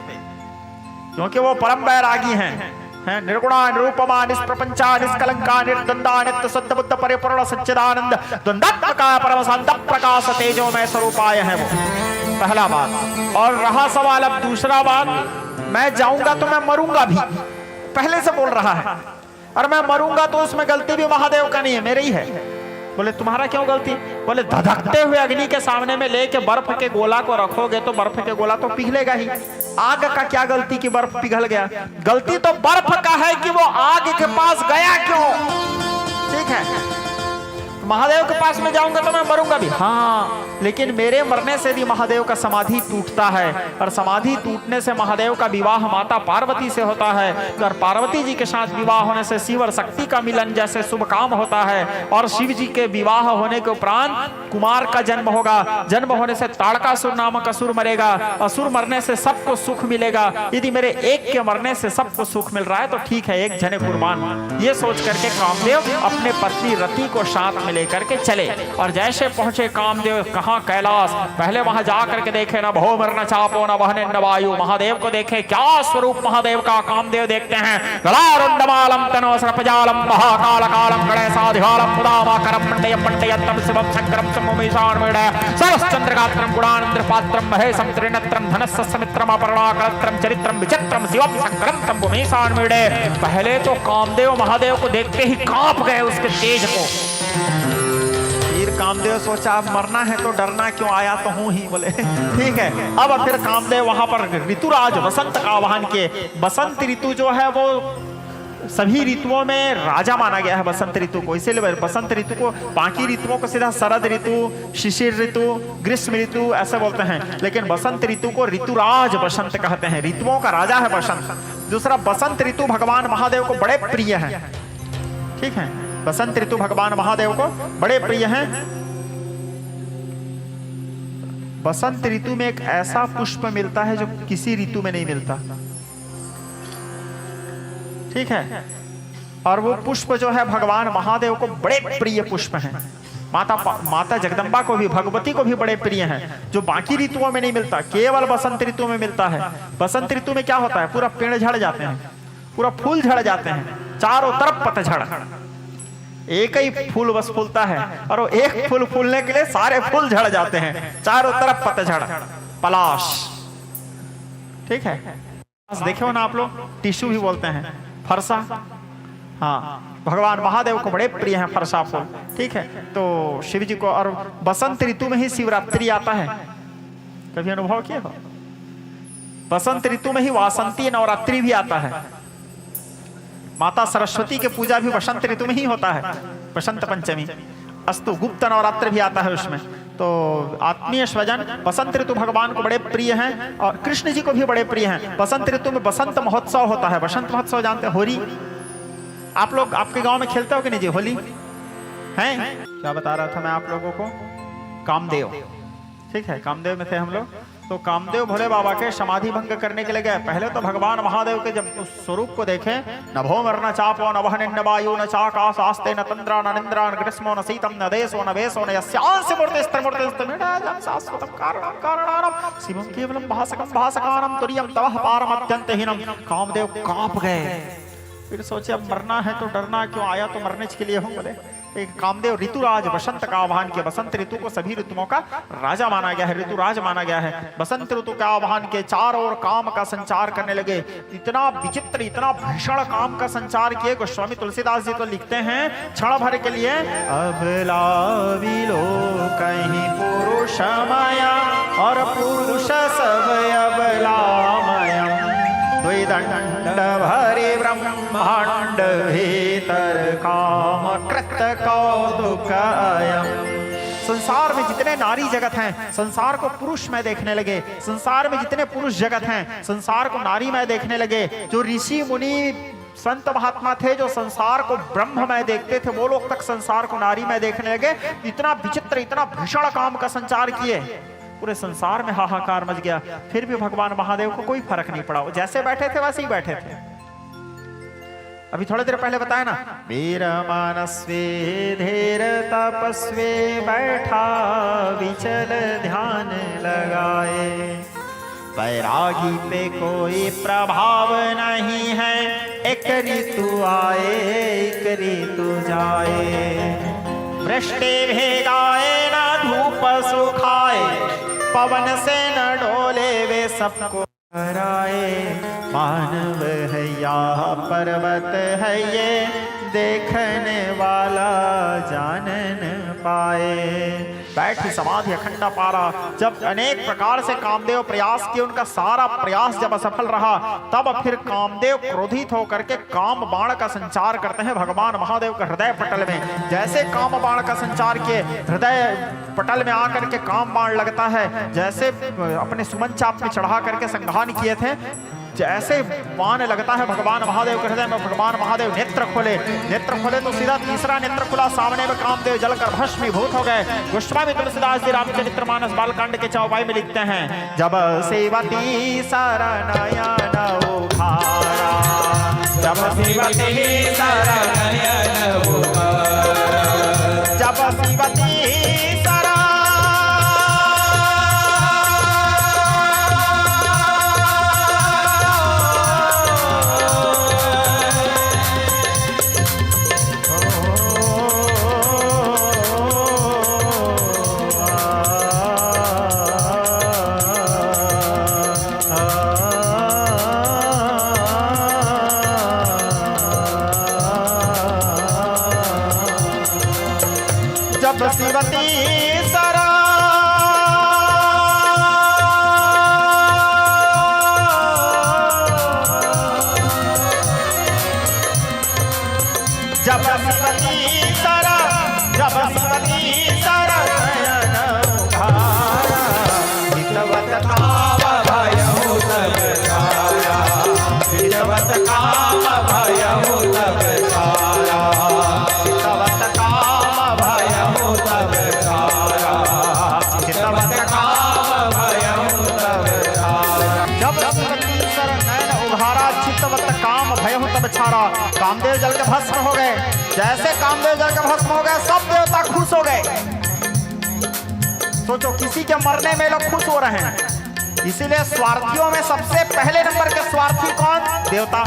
क्योंकि वो परम वैरागी हैं। निर्गुणा निरूपमा निष्प्रपंचा निष्कलंका निर्द्वंदा नित्य शुद्ध बुद्ध परिपूर्ण सच्चिदानंद द्वंदात्मका परम शांत प्रकाश तेजोमय स्वरूपाय है वो, पहला बात। और रहा सवाल अब दूसरा बात, मैं जाऊंगा तो मैं मरूंगा भी, पहले से बोल रहा है। और मैं मरूंगा तो उसमें गलती भी महादेव का नहीं है, मेरी ही है। बोले तुम्हारा क्यों गलती? बोले धधकते हुए अग्नि के सामने में लेके बर्फ के गोला को रखोगे तो बर्फ के गोला तो पिघलेगा ही। आग का क्या गलती कि बर्फ पिघल गया? गलती तो बर्फ का है कि वो आग के पास गया क्यों। ठीक है, महादेव के पास में जाऊंगा तो मैं मरूंगा भी, हाँ, लेकिन मेरे मरने से भी महादेव का समाधि टूटता है। और समाधि टूटने से महादेव का विवाह माता पार्वती से होता है। और पार्वती जी के साथ विवाह होने से शिव और शक्ति का मिलन जैसे शुभ काम होता है। और शिव जी के विवाह होने के उपरांत कुमार का जन्म होगा। जन्म होने से ताड़कासुर नामक असुर मरेगा। असुर मरने से सबको सुख मिलेगा। यदि मेरे एक के मरने से सबको सुख मिल रहा है तो ठीक है, एक जने कुर्बान। ये सोच करके कामदेव अपने पत्नी रति को साथ में लेकर के चले। और जैसे पहुंचे कामदेव कहाँ? कैलाश। पहले वहां जा करके देखे न भौमर न चापो न वहने न वायु, महादेव को देखे। क्या स्वरूप महादेव का? कामदेव देखते हैं गलारुंडमालम तनो सर्पजालम महाकाल कालम गणेशाधिकालम मुदामाकरम मंडयम मंडयत्तम शिवम शंकरम समुमीशान्मूढ़ सरश्चंद्रगात्रम गुणानंद्र पात्रम महेशम त्रिनेत्रम धनस्य समित्रम अपर्णाकलत्रम चरित्रम विचित्रम शिवम शंकरम समुमीशान्मूढ़। पहले तो कामदेव महादेव को देखते ही कांप गए उसके तेज को। कामदेव सोचा अब मरना है तो डरना क्यों, आया तो हूं ही। बोले ठीक है। अब फिर कामदेव वहां पर ऋतुराज वसंत का आह्वान किए। बसंत ऋतु जो है वो सभी ऋतुओं में राजा माना गया है बसंत ऋतु को। इसीलिए बसंत ऋतु को, बाकी ऋतुओं को सीधा शरद ऋतु, शिशिर ऋतु, ग्रीष्म ऋतु ऐसे बोलते हैं, लेकिन बसंत ऋतु को ऋतुराज बसंत कहते हैं। ऋतुओं का राजा है बसंत। दूसरा, बसंत ऋतु भगवान महादेव को बड़े प्रिय है। ठीक है, बसंत ऋतु भगवान महादेव को बड़े प्रिय हैं। बसंत ऋतु में एक ऐसा पुष्प मिलता है जो किसी ऋतु में नहीं मिलता। ठीक है, और वो पुष्प जो है भगवान महादेव को बड़े प्रिय पुष्प हैं। माता जगदम्बा को भी, भगवती को भी बड़े प्रिय हैं, जो बाकी ऋतुओं में नहीं मिलता, केवल बसंत ऋतु में मिलता है। बसंत ऋतु में क्या होता है? पूरा पेड़ झड़ जाते हैं, पूरा फूल झड़ जाते हैं, चारों तरफ पतझड़। एक ही फूल बस फूलता है और वो एक फूल फूलने के लिए सारे फूल झड़ जाते हैं, चारों तरफ पतझड़, पलाश। ठीक है, देखे हो ना आप लोग, टिश्यू भी बोलते हैं, फरसा। हाँ, भगवान महादेव को बड़े प्रिय हैं फरसा फूल। ठीक है, तो शिव जी को। और बसंत ऋतु में ही शिवरात्रि आता है, कभी अनुभव किए हो? बसंत ऋतु में ही वासंती नवरात्रि भी आता है। माता सरस्वती के पूजा भी बसंत ऋतु में ही होता है, बसंत पंचमी। अस्तु गुप्त नवरात्र भी आता है उसमें। तो आत्मीय स्वजन, बसंत ऋतु भगवान को बड़े प्रिय हैं और कृष्ण जी को भी बड़े प्रिय हैं। बसंत ऋतु में बसंत महोत्सव होता है। बसंत महोत्सव जानते हैं? होली आप लोग आपके गांव में खेलते हो कि नहीं जी होली? हैं? क्या बता रहा था मैं आप लोगों को? कामदेव। ठीक है, कामदेव में थे हम लोग। तो कामदेव भोले बाबा के समाधि भंग करने के लिए गए। पहले तो भगवान महादेव के जब उस स्वरूप को देखे, न भौमर न चापो न वहन न वायु न चाकाश आस्ते न तंद्रा न निंद्रा न ग्रीष्मो न शीतम न देशो न वेशो न यस्यांस्य मूर्तिस्तमूर्तिस्तमिडाजं शाश्वतं कारणं कारणानं शिवं केवलं भासकं भासकानं तुर्यं तवः पारम अत्यंतहीनम। कामदेव कांप गए। फिर सोचे अब मरना है तो डरना क्यों, आया तो मरने के लिए हूं। बोले एक कामदेव ऋतुराज वसंत का आह्वान किया। बसंत ऋतु को सभी ऋतुओं का राजा माना गया है, ऋतुराज माना गया है। बसंत ऋतु का आह्वान के चारों ओर काम का संचार करने लगे। इतना विचित्र, इतना भीषण काम का संचार किए। गोस्वामी तुलसीदास जी तो लिखते हैं क्षण भर के लिए, अबला कहीं पुरुष माया और पुरुष सब अबलामयम्, द्विदंड भरे ब्रह्मांड भीतर काम कृत कौतुकयम्। संसार में जितने नारी जगत हैं, संसार को पुरुष में देखने लगे। संसार में जितने पुरुष जगत हैं, संसार को नारी में देखने लगे। जो ऋषि मुनि संत महात्मा थे, जो संसार को ब्रह्म में देखते थे, वो लोग तक संसार को नारी में देखने लगे। इतना विचित्र, इतना भीषण काम का संचार किए, पूरे संसार में हाहाकार मच गया। फिर भी भगवान महादेव को कोई फर्क नहीं पड़ा, जैसे बैठे थे वैसे ही बैठे थे। अभी थोड़ी देर पहले बताया ना, वीर मानस्वे धीर तपस्वे बैठा विचल ध्यान लगाए, वैरागी पे कोई प्रभाव नहीं है, एक ऋतु आए एक ऋतु जाए, वृष्टि भेगाए न धूप सुखाए, पवन से न डोले वे सबको कराए, मानव है या पर्वत है ये, देखने वाला जान न पाए। बैठी समाधि अखंडा पारा। जब अनेक प्रकार से कामदेव प्रयास किए, उनका सारा प्रयास जब असफल रहा, तब फिर कामदेव क्रोधित होकर के काम बाण का संचार करते हैं भगवान महादेव के हृदय पटल में। जैसे काम बाण का संचार किए, हृदय पटल में आकर के काम बाण लगता है। जैसे अपने सुमन चाप में चढ़ा करके संघान किए थे, जैसे बाण लगता है भगवान महादेव के हृदय में, भगवान महादेव नेत्र खोले तो सीधा तीसरा नेत्र खुला, सामने में कामदेव जलकर भस्मीभूत हो गए। गोस्वामी तुलसीदास जी रामचरितमानस बालकांड के चौपाई में लिखते हैं, जब सेवती शरणयन उखारा, जब सेवती शरणयन उखारा, जब सेवती शिवती सरा, जब शिवती सरा, जब शिवती सरा नयन उघारा, हितवत काम भयहु तब छाया, हितवत काम भयहु तब छाया, हितवत काम भयहु तब छाया, हितवत काम भयहु तब छाया। जब शिवती सर नयन उघारा, चित्तवत काम भयहु तब छाया। कामदेव जल के भस्म हो गए। जैसे कामदेव जल के भस्म हो गए, सब देवता खुश हो गए। सोचो, किसी के मरने में लोग खुश हो रहे हैं। इसीलिए स्वार्थियों में सबसे पहले नंबर के स्वार्थी कौन? देवता।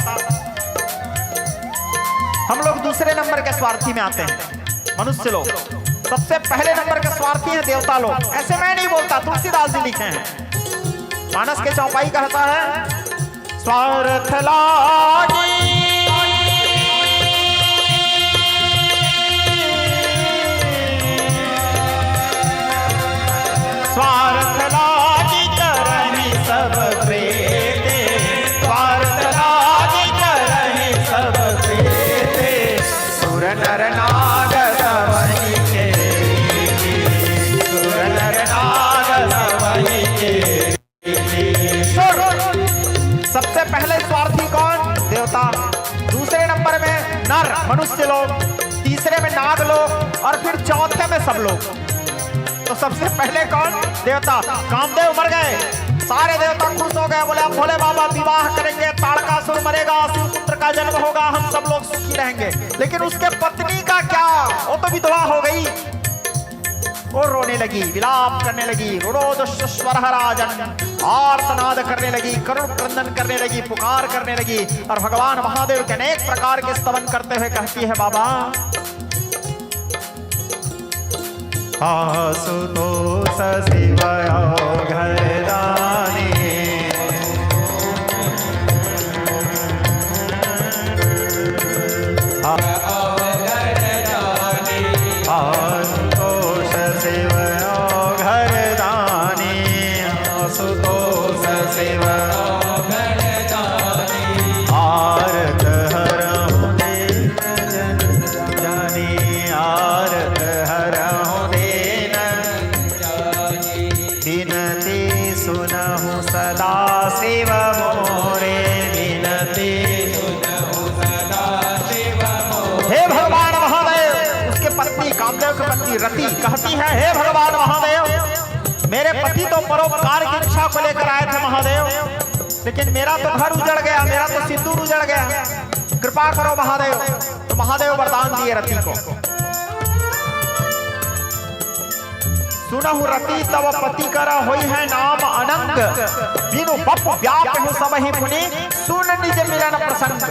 हम लोग दूसरे नंबर के स्वार्थी में आते हैं, मनुष्य लोग। सबसे पहले नंबर के स्वार्थी हैं देवता लोग। ऐसे मैं नहीं बोलता, तुलसीदास जी लिखे हैं। मानस के चौपाई कहता है, स्वार्थ लागी स्वार्थ लागी करहि सब प्रीते, स्वार्थ लागी करहि सब प्रीते, सुर नर नाग सबहि के, सुर नर नाग सबहि के। सबसे पहले स्वार्थी कौन? देवता। दूसरे नंबर में नर मनुष्य लोग, तीसरे में नाग लोग, और फिर चौथे में सब लोग। तो सबसे पहले कौन? देवता। कामदेव मर गए, सारे देवता खुश हो गए, बोले अब भोले बाबा विवाह करेंगे, ताड़कासुर मरेगा, शिवपुत्र का जन्म होगा, हम सब लोग सुखी रहेंगे। लेकिन उसके पत्नी का क्या? वो तो विधवा हो गई। वो रोने लगी, विलाप करने लगी, रुरोदस्वर राजन, आर्तनाद करने लगी, करुण क्रंदन करने लगी, पुकार करने लगी, और भगवान महादेव के अनेक प्रकार के स्तवन करते हुए कहती है, बाबा आशुतोष शिव घरदानी आशुतोष शिव घरदानी आशुतोष शिव आरत हरहु दीन जानी आरत हरहु दीन विनती सुनहु सदा शिव मोरे विनती सुनहु सदा शिव मोरे। हे भगवान महादेव, उसके पत्नी कामदेव की पत्नी रति कहती है, हे भगवान महादेव, मेरे पति तो परोपकार की इच्छा को लेकर आए थे महादेव, लेकिन मेरा तो घर उजड़ गया, मेरा तो सिंदूर उजड़ गया, कृपा करो महादेव। तो महादेव वरदान दिए रति को, सुनहु रति तब पति कर होई है नाम अनंग, बिनु बप व्याप सब ही पुनि सुन निज मिलन प्रसंग।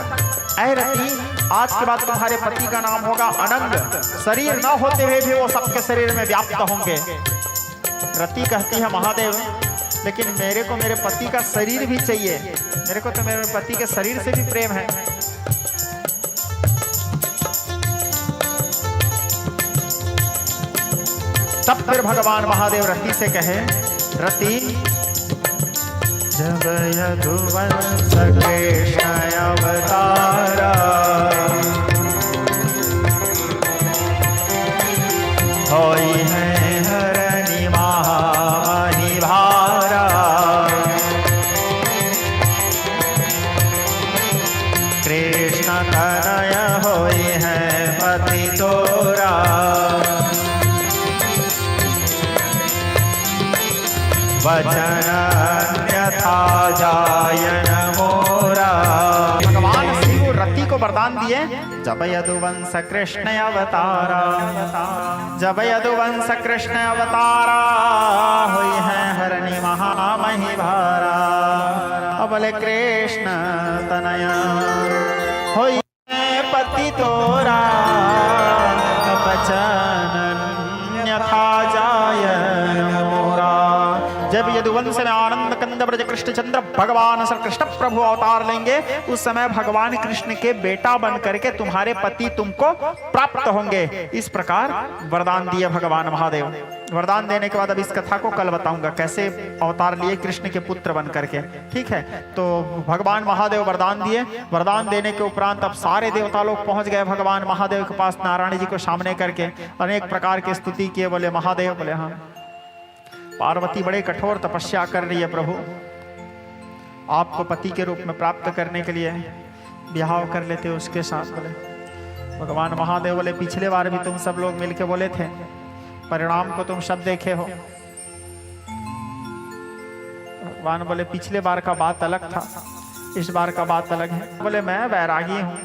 ऐ रति, आज के बाद तुम्हारे पति का नाम होगा अनंग, शरीर न होते हुए भी वो सबके शरीर में व्याप्त होंगे। रति कहती है, महादेव लेकिन मेरे को मेरे पति का शरीर भी चाहिए, मेरे को तो मेरे पति के शरीर से भी प्रेम है। तब फिर भगवान महादेव रति से कहे, रति जब यदुवंश कृष्ण अवतारा होई है हरनि महामहि भारा, कृष्ण तनय होई है पति तोरा, वचन अन्यथा जायन मोरा। भगवान शिव रति को वरदान दिए, जब यदुवंश कृष्ण अवतारा, जब यदुवंश कृष्ण अवतारा हुई है हरनि महामहि भारा, अबले कृष्ण तनया हुई है पति तोरा, वचन अन्यथा जायन मोरा। जब यदुवंश में आनंद कंद ब्रज कृष्ण चंद्र भगवान श्री कृष्ण प्रभु अवतार लेंगे, उस समय भगवान कृष्ण के बेटा बन करके तुम्हारे पति तुमको प्राप्त होंगे। इस प्रकार वरदान दिए भगवान महादेव। वरदान देने के बाद अब इस कथा को कल बताऊंगा, कैसे अवतार लिए कृष्ण के पुत्र बन करके, ठीक है। तो भगवान महादेव वरदान दिए, वरदान देने के उपरांत अब सारे देवता लोग पहुंच गए भगवान महादेव के पास, नारायण जी को सामने करके अनेक प्रकार की स्तुति किए। बोले महादेव, बोले हाँ, पार्वती बड़े कठोर तपस्या कर रही है प्रभु, आपको पति के रूप में प्राप्त करने के लिए ब्याह कर लेते उसके साथ। बोले भगवान महादेव, बोले पिछले बार भी तुम सब लोग मिलके बोले थे, परिणाम को तुम सब देखे हो। भगवान बोले पिछले बार का बात अलग था, इस बार का बात अलग है। बोले मैं वैरागी हूँ,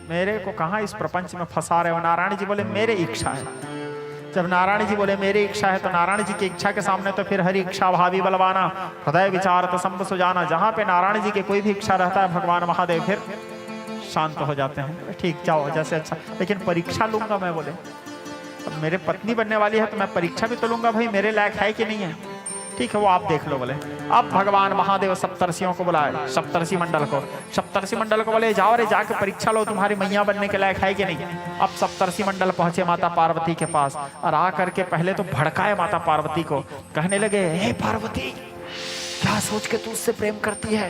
मेरे को कहाँ इस प्रपंच में फंसा रहे हो। नारायण जी बोले मेरी इच्छा है। जब नारायण जी बोले मेरी इच्छा है, तो नारायण जी की इच्छा के सामने तो फिर हरि इच्छा भावी बलवाना, हृदय विचार तो संभ सुजाना। जहाँ पे नारायण जी की कोई भी इच्छा रहता है, भगवान महादेव फिर शांत हो जाते हैं। ठीक, जाओ जैसे अच्छा, लेकिन परीक्षा लूंगा मैं। बोले अब मेरे पत्नी बनने वाली है तो मैं परीक्षा भी तो लूंगा, भाई मेरे लायक है कि नहीं है। ठीक है, वो आप देख लो। बोले अब भगवान महादेव सप्तर्षियों को बुलाए, सप्तर्षि मंडल को, सप्तर्षि मंडल को बोले जाओ रे, जाके परीक्षा लो, तुम्हारी मैया बनने के लायक है कि नहीं। अब सप्तर्षि मंडल पहुंचे माता पार्वती के पास, और आ करके पहले तो भड़काए माता पार्वती को, कहने लगे हे पार्वती, क्या सोच के तू उससे प्रेम करती है।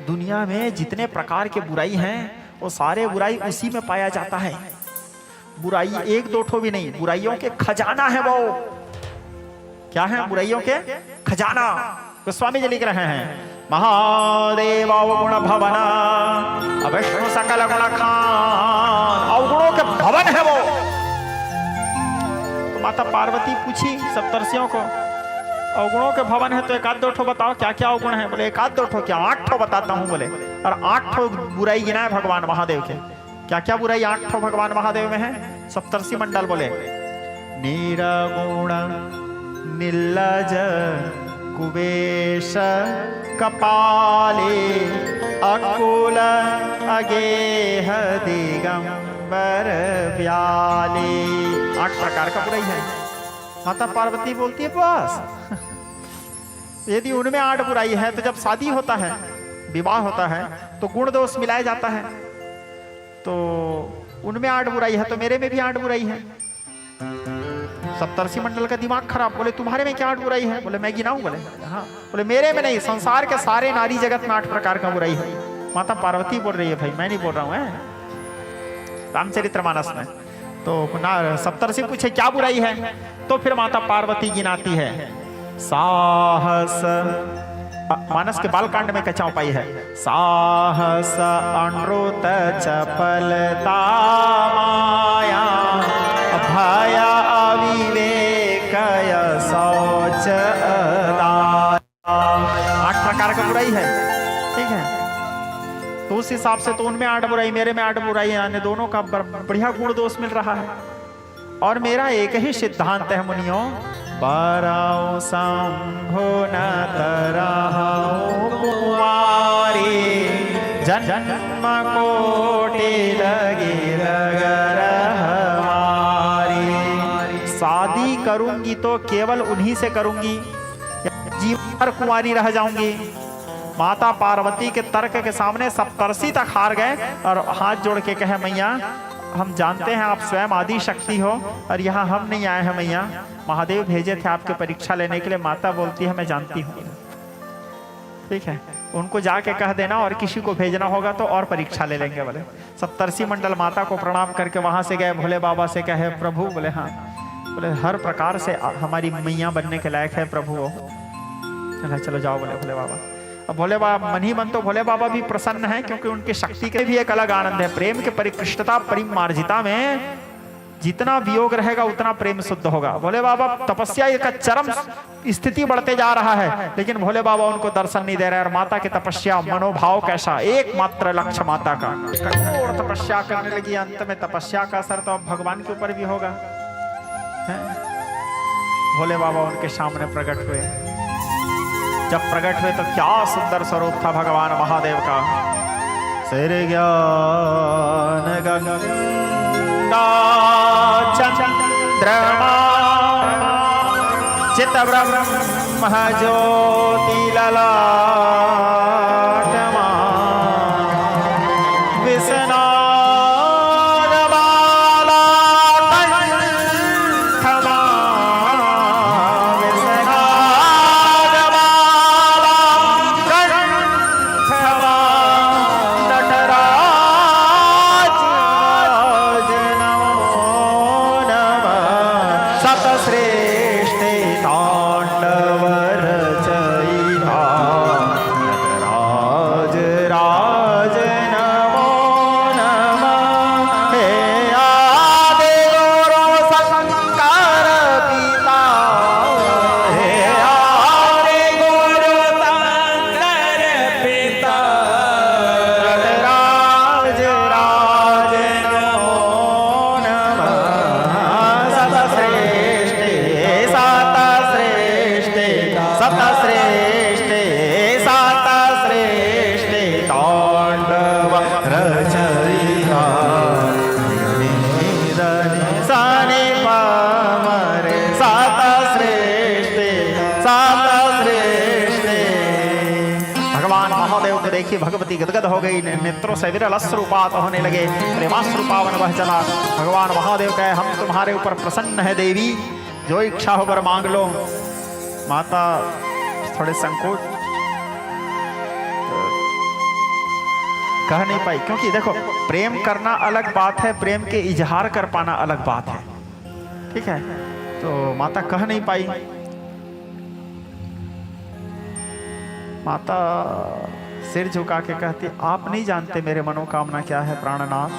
दुनिया में जितने प्रकार के बुराई हैं, वो सारे बुराई उसी में पाया जाता है। बुराई एक दो ठो भी नहीं, बुराइयों के खजाना है वो। क्या है बुराइयों के खजाना? गोस्वामी जी लिख रहे हैं, महादेव अवगुण भवन अविष्णु सकल गुण खान, अवगुणों के भवन है वो। तो माता पार्वती पूछी सप्तर्षियों को, अवगुणों के भवन है तो एक आध दो ठो बताओ, क्या क्या अवगुण है। बोले एक आध दो ठो क्या, 8 ठो बताता हूँ। बोले और 8 ठो बुराई गिना है भगवान महादेव के। क्या क्या बुराई 8 ठो भगवान महादेव में है? सप्तर्षि मंडल बोले निरगुण निर्लज कुबेश कपाले अकुल अगेह दिगंबर बर प्याले। 8 प्रकार का बुराई है। माता पार्वती बोलती है बस यदि उनमें 8 बुराई है तो जब शादी होता है, विवाह होता है, तो गुण दोष मिलाया जाता है। तो उनमें 8 बुराई है तो मेरे में भी 8 बुराई है। सप्तर्षि मंडल का दिमाग खराब। बोले तुम्हारे में क्या 8 बुराई है? बोले मैं गिनाऊं? बोले हाँ। बोले मेरे में नहीं, संसार के सारे नारी जगत में 8 प्रकार का बुराई है। माता पार्वती बोल रही है, भाई मैं नहीं बोल रहा हूँ, रामचरितमानस में। तो सप्तर्षि पूछे क्या बुराई है? तो फिर माता पार्वती गिनाती है। साहस, मानस के बालकांड में कच्चा उपाय है। साहस अनृत चपलता माया भय अविवेक शौच दाया। 8 प्रकार का बुराई है, ठीक है। तो उस हिसाब से तो उनमें 8 बुराई, मेरे में 8 बुराई, यानी दोनों का बढ़िया गुण दोष मिल रहा है। और मेरा एक ही सिद्धांत है मुनियों, बराओ शंभो न तरहु कुमारी जन्म कोटि लगी रगर हमारी। शादी करूंगी तो केवल उन्हीं से करूंगी, जीवन भर कुंवारी रह जाऊंगी। माता पार्वती के तर्क के सामने सप्तर्षि तक हार गए और हाथ जोड़ के कहे मैया हम जानते हैं आप स्वयं आदि शक्ति हो और यहाँ हम नहीं आए हैं मैया, महादेव भेजे थे आपके परीक्षा लेने के लिए। माता बोलती है मैं जानती हूँ, ठीक है, उनको जाके कह देना और किसी को भेजना होगा तो और परीक्षा ले लेंगे। बोले सप्तर्षि मंडल माता को प्रणाम करके वहां से गए, भोले बाबा से कहे प्रभु, बोले हाँ, बोले हर प्रकार से हमारी मैया बनने के लायक है प्रभु वो। चलो जाओ बोले भोले बाबा। अब भोले बाबा मन ही मन तो भोले बाबा भी प्रसन्न है, क्योंकि उनकी शक्ति के भी एक अलग आनंद है। प्रेम के परिकृष्टता परिमार्जिता में जितना वियोग रहेगा उतना प्रेम शुद्ध होगा। भोले बाबा तपस्या का चरम स्थिति बढ़ते जा रहा है, लेकिन भोले बाबा उनको दर्शन नहीं दे रहे। और माता की तपस्या मनोभाव कैसा, एकमात्र लक्ष्य माता का, कठोर तपस्या करने लगी। अंत में तपस्या का असर तो अब भगवान के ऊपर भी होगा। भोले बाबा उनके सामने प्रकट हुए। जब प्रकट हुए तो क्या सुंदर स्वरूप था भगवान महादेव का। सिर ज्ञान गंगा चंद्रमा चित ब्रह्म ज्योति ललाटमा विष्णु भगवती गदगद हो गई, नेत्रों से विरल अश्रुपात होने लगे, प्रेमाश्रुपावन बह चला। भगवान महादेव कहे हम तुम्हारे ऊपर प्रसन्न है देवी, जो इच्छा हो वर मांग लो। माता थोड़े संकोच कह नहीं पाई, क्योंकि देखो प्रेम करना अलग बात है, प्रेम के इजहार कर पाना अलग बात है, ठीक है। तो माता कह नहीं पाई। माता सिर झुका के कहती आप नहीं जानते मेरे मनोकामना क्या है प्राणनाथ।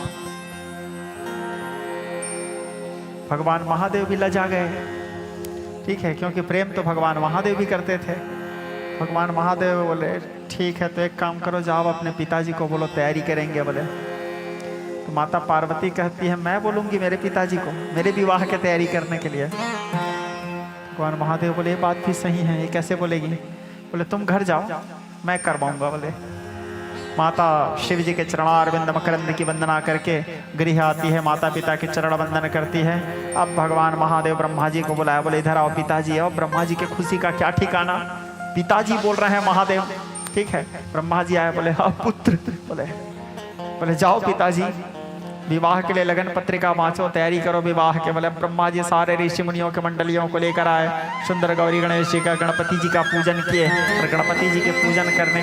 भगवान महादेव भी लजा गए, ठीक है, क्योंकि प्रेम तो भगवान महादेव भी करते थे। भगवान महादेव बोले ठीक है, तो एक काम करो, जाओ अपने पिताजी को बोलो तैयारी करेंगे। बोले तो माता पार्वती कहती है मैं बोलूंगी मेरे पिताजी को मेरे विवाह की तैयारी करने के लिए। भगवान महादेव बोले ये बात भी सही है, ये कैसे बोलेगी? बोले तुम घर जाओ मैं करवाऊंगा। बोले माता शिव जी के चरणारविंद मकरंद की वंदना करके गृह आती है, माता पिता के चरण वंदन करती है। अब भगवान महादेव ब्रह्मा जी को बुलाया, बोले इधर आओ पिताजी। और ब्रह्मा जी के खुशी का क्या ठिकाना, पिताजी बोल रहे हैं महादेव, ठीक है। ब्रह्मा जी आए, बोले हाँ पुत्र, बोले जाओ पिताजी विवाह के लिए लगन पत्रिका वाँचो, तैयारी करो विवाह के। बोले ब्रह्मा जी सारे ऋषि मुनियों के मंडलियों को लेकर आए, सुंदर गौरी गणेश जी का गणपति जी का पूजन किए। और गणपति जी के पूजन करने,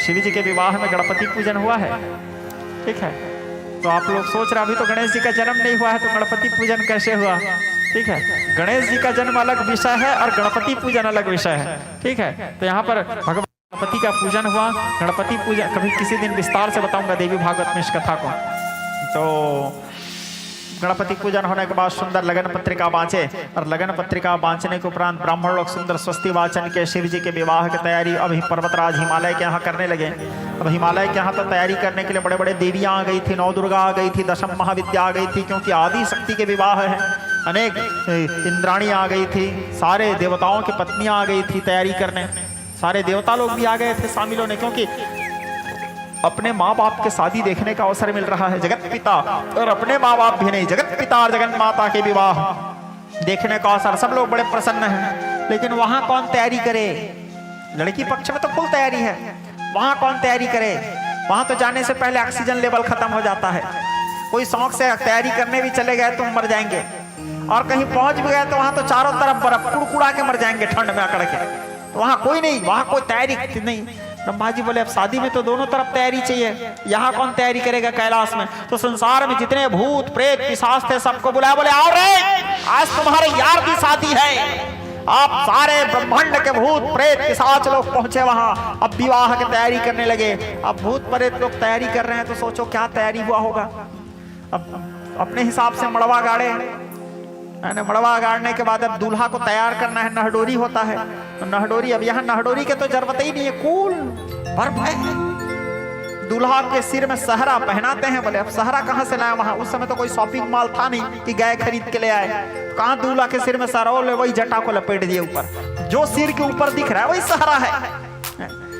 शिव जी के विवाह में गणपति पूजन हुआ है, ठीक है। तो आप लोग सोच रहे अभी तो गणेश जी का जन्म नहीं हुआ है तो गणपति पूजन कैसे हुआ, ठीक है। गणेश जी का जन्म अलग विषय है और गणपति पूजन अलग विषय है, ठीक है। तो यहाँ पर भगवान गणपति का पूजन हुआ। गणपति पूजन कभी किसी दिन विस्तार से बताऊंगा देवी भागवत में इस कथा को। तो गणपति पूजन होने के बाद सुंदर लगन पत्रिका बाँचे, और लगन पत्रिका बाँचने के उपरांत ब्राह्मण लोग सुंदर स्वस्ति वाचन के शिव जी के विवाह की तैयारी अभी पर्वतराज हिमालय के यहाँ करने लगे। अब हिमालय के यहाँ तो तैयारी करने के लिए बड़े बड़े देवियाँ आ गई थी, नौ दुर्गा आ गई थी, दशम महाविद्या आ गई थी, क्योंकि आदि शक्ति के विवाह है। अनेक इंद्राणी आ गई थी, सारे देवताओं की पत्नियाँ आ गई थी तैयारी करने, सारे देवता लोग भी आ गए थे शामिल होने, क्योंकि अपने माँ बाप के शादी देखने का अवसर मिल रहा है। जगत पिता और अपने माँ बाप भी नहीं, जगत पिता और जगन माता के विवाह देखने का अवसर, सब लोग बड़े प्रसन्न हैं। लेकिन वहां कौन तैयारी करे, लड़की पक्ष में तो फुल तैयारी है, वहां कौन तैयारी करे। वहां तो जाने से पहले ऑक्सीजन लेवल खत्म हो जाता है, कोई शौक से तैयारी करने भी चले गए तो मर जाएंगे, और कहीं पहुंच भी गए तो वहां तो चारों तरफ बर्फ कुड़कुड़ा के मर जाएंगे ठंड में अकड़ के। तो वहां कोई नहीं, वहां कोई तैयारी नहीं। ब्रह्मा जी बोले अब शादी में तो दोनों तरफ तैयारी चाहिए, यहाँ कौन तैयारी करेगा कैलाश में। तो संसार में जितने भूत प्रेत पिशाच थे सबको बुलाया, बोले आओ रे आज तुम्हारे यार की शादी है। आप सारे ब्रह्मांड के भूत प्रेत पिशाच लोग पहुंचे वहां, अब विवाह की तैयारी करने लगे। अब भूत प्रेत लोग तैयारी कर रहे हैं तो सोचो क्या तैयारी हुआ होगा। अब अपने हिसाब से मड़वा गाड़े, मड़वा गाड़ने के बाद अब दूल्हा को तैयार करना है, नहडोरी होता है। तो नहडोरी, अब यहाँ नहडोरी के तो जरूरत ही नहीं है, कूल बर्फ है। दूल्हा के सिर में सहरा पहनाते हैं। बोले अब सहरा कहाँ से लाए, वहां उस समय तो कोई शॉपिंग मॉल था नहीं कि गए खरीद के ले आए। कहाँ दूल्हा के सिर में सहरा, वही जटा को लपेट दिए ऊपर, जो सिर के ऊपर दिख रहा है वही सहरा है।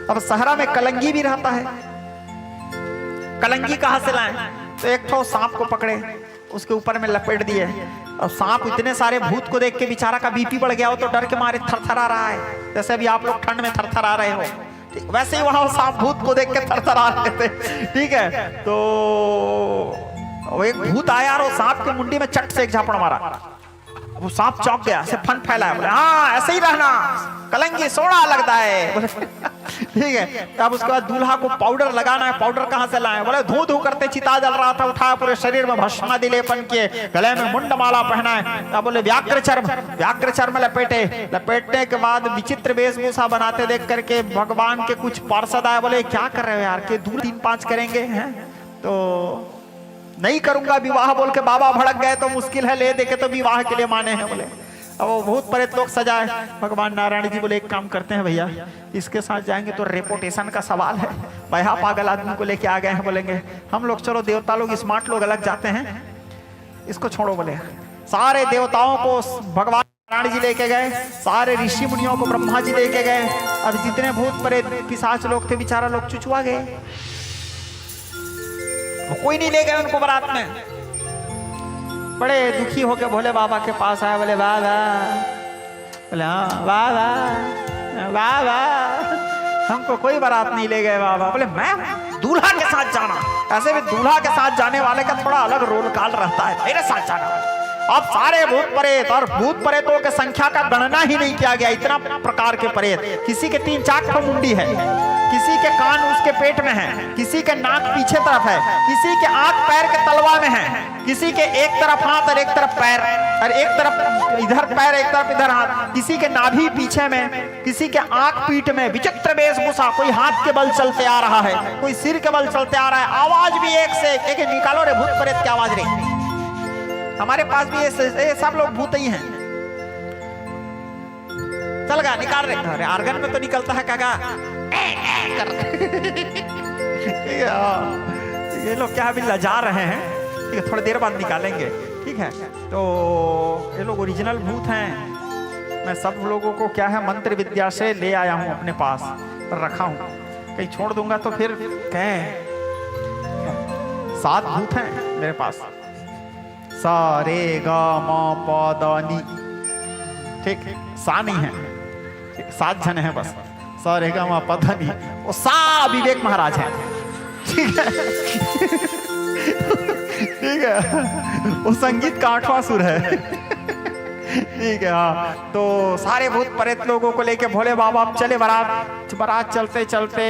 अब सहरा में कलंगी भी रहता है, कलंगी कहाँ से लाए, तो एक ठो सांप को पकड़े, उसके ऊपर में लपेट दिए। और सांप इतने सारे भूत को देख के बेचारा का बीपी बढ़ गया हो, तो डर के मारे थरथरा रहा है, जैसे अभी आप लोग ठंड में थरथरा रहे हो, वैसे ही वहां सांप भूत को देख के थरथरा रहे थे, ठीक है। तो वो एक भूत आया और सांप के मुंडी में चट से एक झापड़ मारा, वो सांप चौंक गया, ऐसे फन फैलाया, बोले हाँ ऐसे ही रहना, कलंगी सोना लगता है, बोले ठीक है। अब उसके बाद दूल्हा को पाउडर लगाना है, पाउडर कहाँ से लाए, बोले धू धू करते चिता जल रहा था, उठाया पूरे शरीर में भस्मादि लेपन किए, गले में मुंड माला पहना है। अब बोले व्याघ्र चर्म लपेटे, लपेटने के बाद विचित्र वेशभूषा बनाते देख करके भगवान के कुछ पार्षद आए, बोले क्या कर रहे हो यार, के दूल्हा 3-5 करेंगे हैं, तो नहीं करूंगा विवाह बोल के बाबा भड़क गए तो मुश्किल है, ले दे के तो विवाह के लिए माने हैं। बोले अब वो भूत प्रेत लोग सजाए। भगवान नारायण जी बोले एक काम करते हैं भैया, इसके साथ जाएंगे तो रेपुटेशन का सवाल है, भैया पागल आदमी को लेके आ गए हैं, बोलेंगे हम लोग चलो देवता लोग स्मार्ट लोग अलग जाते हैं, इसको छोड़ो। बोले सारे देवताओं को भगवान नारायण जी लेके गए, सारे ऋषि मुनियों को ब्रह्मा जी लेके गए। अब जितने भूत प्रेत पिशाच लोग थे बेचारा लोग चुचुआ गए, कोई नहीं ले गए उनको बारात में। बड़े दुखी होके भोले बाबा के पास आए, बोले वाह वाह, बोले हाँ वाह वाह वाह वाह, हमको कोई बारात नहीं ले गए बाबा। बोले मैं दूल्हा के साथ जाना, ऐसे भी दूल्हा के साथ जाने वाले का थोड़ा अलग रोल काल रहता है, मेरे साथ जाना। अब सारे भूत प्रेत और भूत प्रेतों के संख्या का गणना ही नहीं किया गया, इतना प्रकार के प्रेत, किसी के 3-4 ठो मुंडी है, किसी के कान उसके पेट में है, किसी के नाक पीछे तरफ है, किसी के आंख पैर के तलवा में है, किसी के एक तरफ हाथ और एक तरफ पैर, और एक तरफ इधर पैर एक तरफ इधर हाथ, किसी के नाभि पीछे में, किसी के आंख पीठ में, विचित्र वेशभूषा, कोई हाथ के बल चलते आ रहा है, कोई सिर के बल चलते आ रहा है, आवाज भी एक से एक, निकालो रे भूत प्रेत की आवाज रे। हमारे पास भी ये सब लोग भूत ही हैं, चल गा निकाल रहे, अरे आर्गन में तो निकलता है काका ये लोग क्या अभी लजा रहे हैं, ठीक है, थोड़ी देर बाद निकालेंगे, ठीक है। तो ये लोग ओरिजिनल भूत हैं, मैं सब लोगों को क्या है मंत्र विद्या से ले आया हूं अपने पास रखा हूं। कहीं छोड़ दूंगा तो फिर कहें 7 भूत हैं मेरे पास, सा रे गा मा पा दा नी, ठीक, सा नहीं है, 7 जन हैं बस, सा रे गा मा पा दा नी, वो सा विवेक महाराज है, ठीक है। ठीक है, वो संगीत का 8वां सुर है, ठीक है। हाँ, तो सारे भूत प्रेत लोगों को लेके भोले बाबा चले, बारात चलते चलते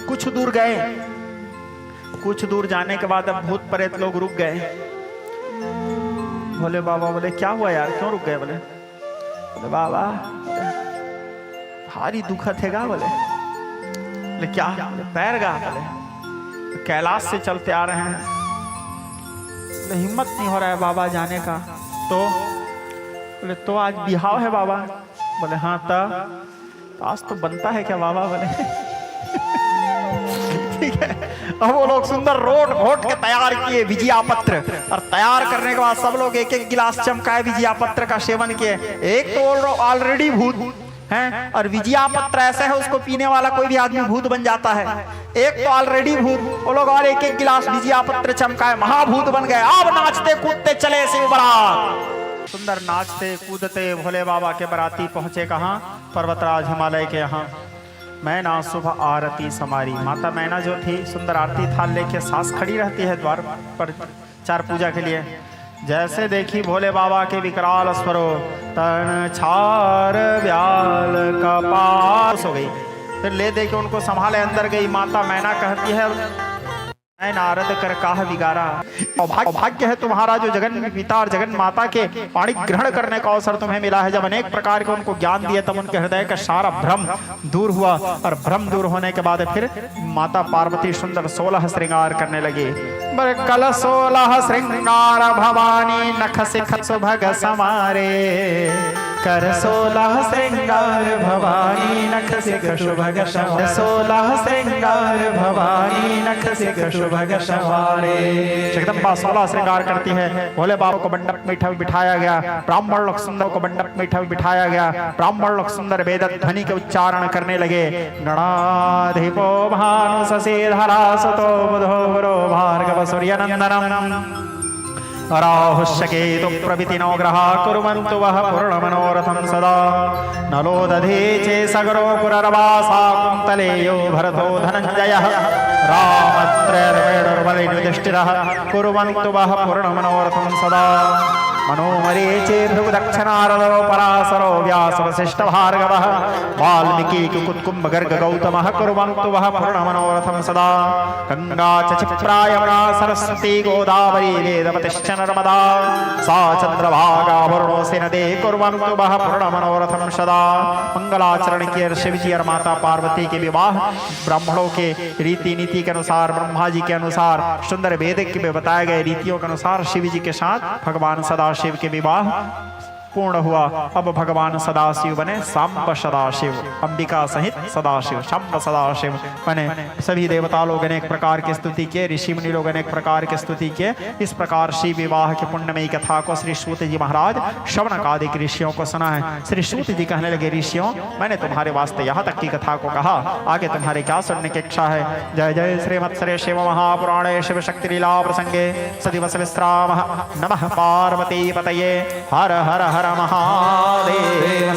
कुछ दूर गए। कुछ दूर जाने के बाद अब भूत प्रेत लोग रुक गए। भोले बाबा बोले क्या हुआ यार, क्यों रुक गए? बोले बाबा भारी दुखद है गा। बोले क्या? बोले पैर गा। बोले कैलाश से चलते आ रहे हैं, बोले हिम्मत नहीं हो रहा है बाबा जाने का। तो बोले तो आज बिहाव है बाबा। बोले हाँ, तो आज तो बनता है क्या बाबा? बोले ठीक है। अब वो लोग सुंदर रोड घोट के तैयार किए विजया पत्र, और तैयार करने के बाद सब लोग एक एक गिलास चमकाए विजया पत्र का सेवन किए। एक तो ऑलरेडी भूत हैं, और विजया पत्र ऐसा है उसको पीने वाला कोई भी आदमी भूत बन जाता है। एक तो ऑलरेडी भूत, वो लोग और एक एक गिलास विजया पत्र चमकाए, महाभूत बन गए। अब नाचते कूदते चले शिव बारात। सुंदर नाचते कूदते भोले बाबा के बराती पहुंचे कहाँ? पर्वतराज हिमालय के यहाँ। मैना सुबह आरती समारी, माता मैना जो थी सुंदर आरती थाल लेके सास खड़ी रहती है द्वार पर चार पूजा के लिए। जैसे देखी भोले बाबा के विकराल स्वरो, तन छार व्याल कपास हो गई। फिर ले दे के उनको संभाले अंदर गई। माता मैना कहती है नारद कर काह विगारा, भाग्य है तुम्हारा जो जगन पिता और जगन माता के पाणी ग्रहण करने का अवसर तुम्हें मिला है। जब अनेक प्रकार के उनको ज्ञान दिए तब उनके हृदय का सारा भ्रम दूर हुआ, और भ्रम दूर होने के बाद फिर माता पार्वती सुंदर 16 श्रृंगार करने लगी। कल 16 श्रृंगार भवानी नख सिख सुभग समारे, कर 16 श्रृंगार भवानी नख सिख सुभग समारे, 16 श्रृंगार भवानी नख सिख सुभग समारे। जगदम्बा 16 श्रृंगार करती है। भोले बाबा को मंडप में बिठाया गया। ब्राह्मण लोग सुंदर को मंडप में बिठाया गया। ब्राह्मण लोग सुंदर वेद ध्वनि के उच्चारण करने लगे। गणाधिपो भानु शशिधरा सुतो बुधो गुरो भार्गव सूर्यनंदनम, राहुश्चकेतु प्रभृति नवग्रहा कुर्वन्तु वः पूर्णमनोरथं सदा। नलो दधीचे सगरो पुरर्वासा कुन्तलेयो भरतो धनञ्जयः, रामत्रयर्वेणुर्बलिर्युधिष्ठिरः कुर्वन्तु वः पूर्णमनोरथं सदा। मनोमरीचे भृगुदक्षनारदो पराशरो व्यासवसिष्ठभार्गवः, वाल्मीकि कुत्कुम्भ गर्ग गौतमः कुर्वन्तु वः पूर्णमनोरथं सदा। गंगा च क्षिप्रा यमुना सरस्वती गोदावरी वेदवतिश्च नर्मदा, सा चंद्रभागा वरुणोऽसि नदी कुर्वन्तु वः पूर्णमनोरथं सदा। मंगलाचरण किए शिव जी और माता पार्वती के विवाह ब्राह्मणों के रीति नीति के अनुसार, ब्रह्मा जी के अनुसार, सुंदर वेद में बताए गए रीतियों के अनुसार शिव जी के साथ भगवान सदाशिव के विवाह पूर्ण हुआ। अब भगवान सदाशिव बने सांब सदाशिव, अंबिका सहित सदाशिव सांब सदाशिव बने। सभी देवता लोग अनेक प्रकार की स्तुति किए, ऋषि मुनि लोग अनेक प्रकार की स्तुति किए। इस प्रकार शिव विवाह के पुण्यमयी कथा को श्री सूत जी महाराज शवनकादिक ऋषियों को सुना है। श्री सूत जी कहने लगे, ऋषियों मैंने तुम्हारे वास्ते यहाँ तक की कथा को कहा, आगे तुम्हारे क्या सुनने की इच्छा है? जय जय श्रीमत्सरे शिव महापुराणे शिव शक्ति लीला प्रसंगे सदिवस विश्राम नमः पार्वती पतये हर हर हर महादेव।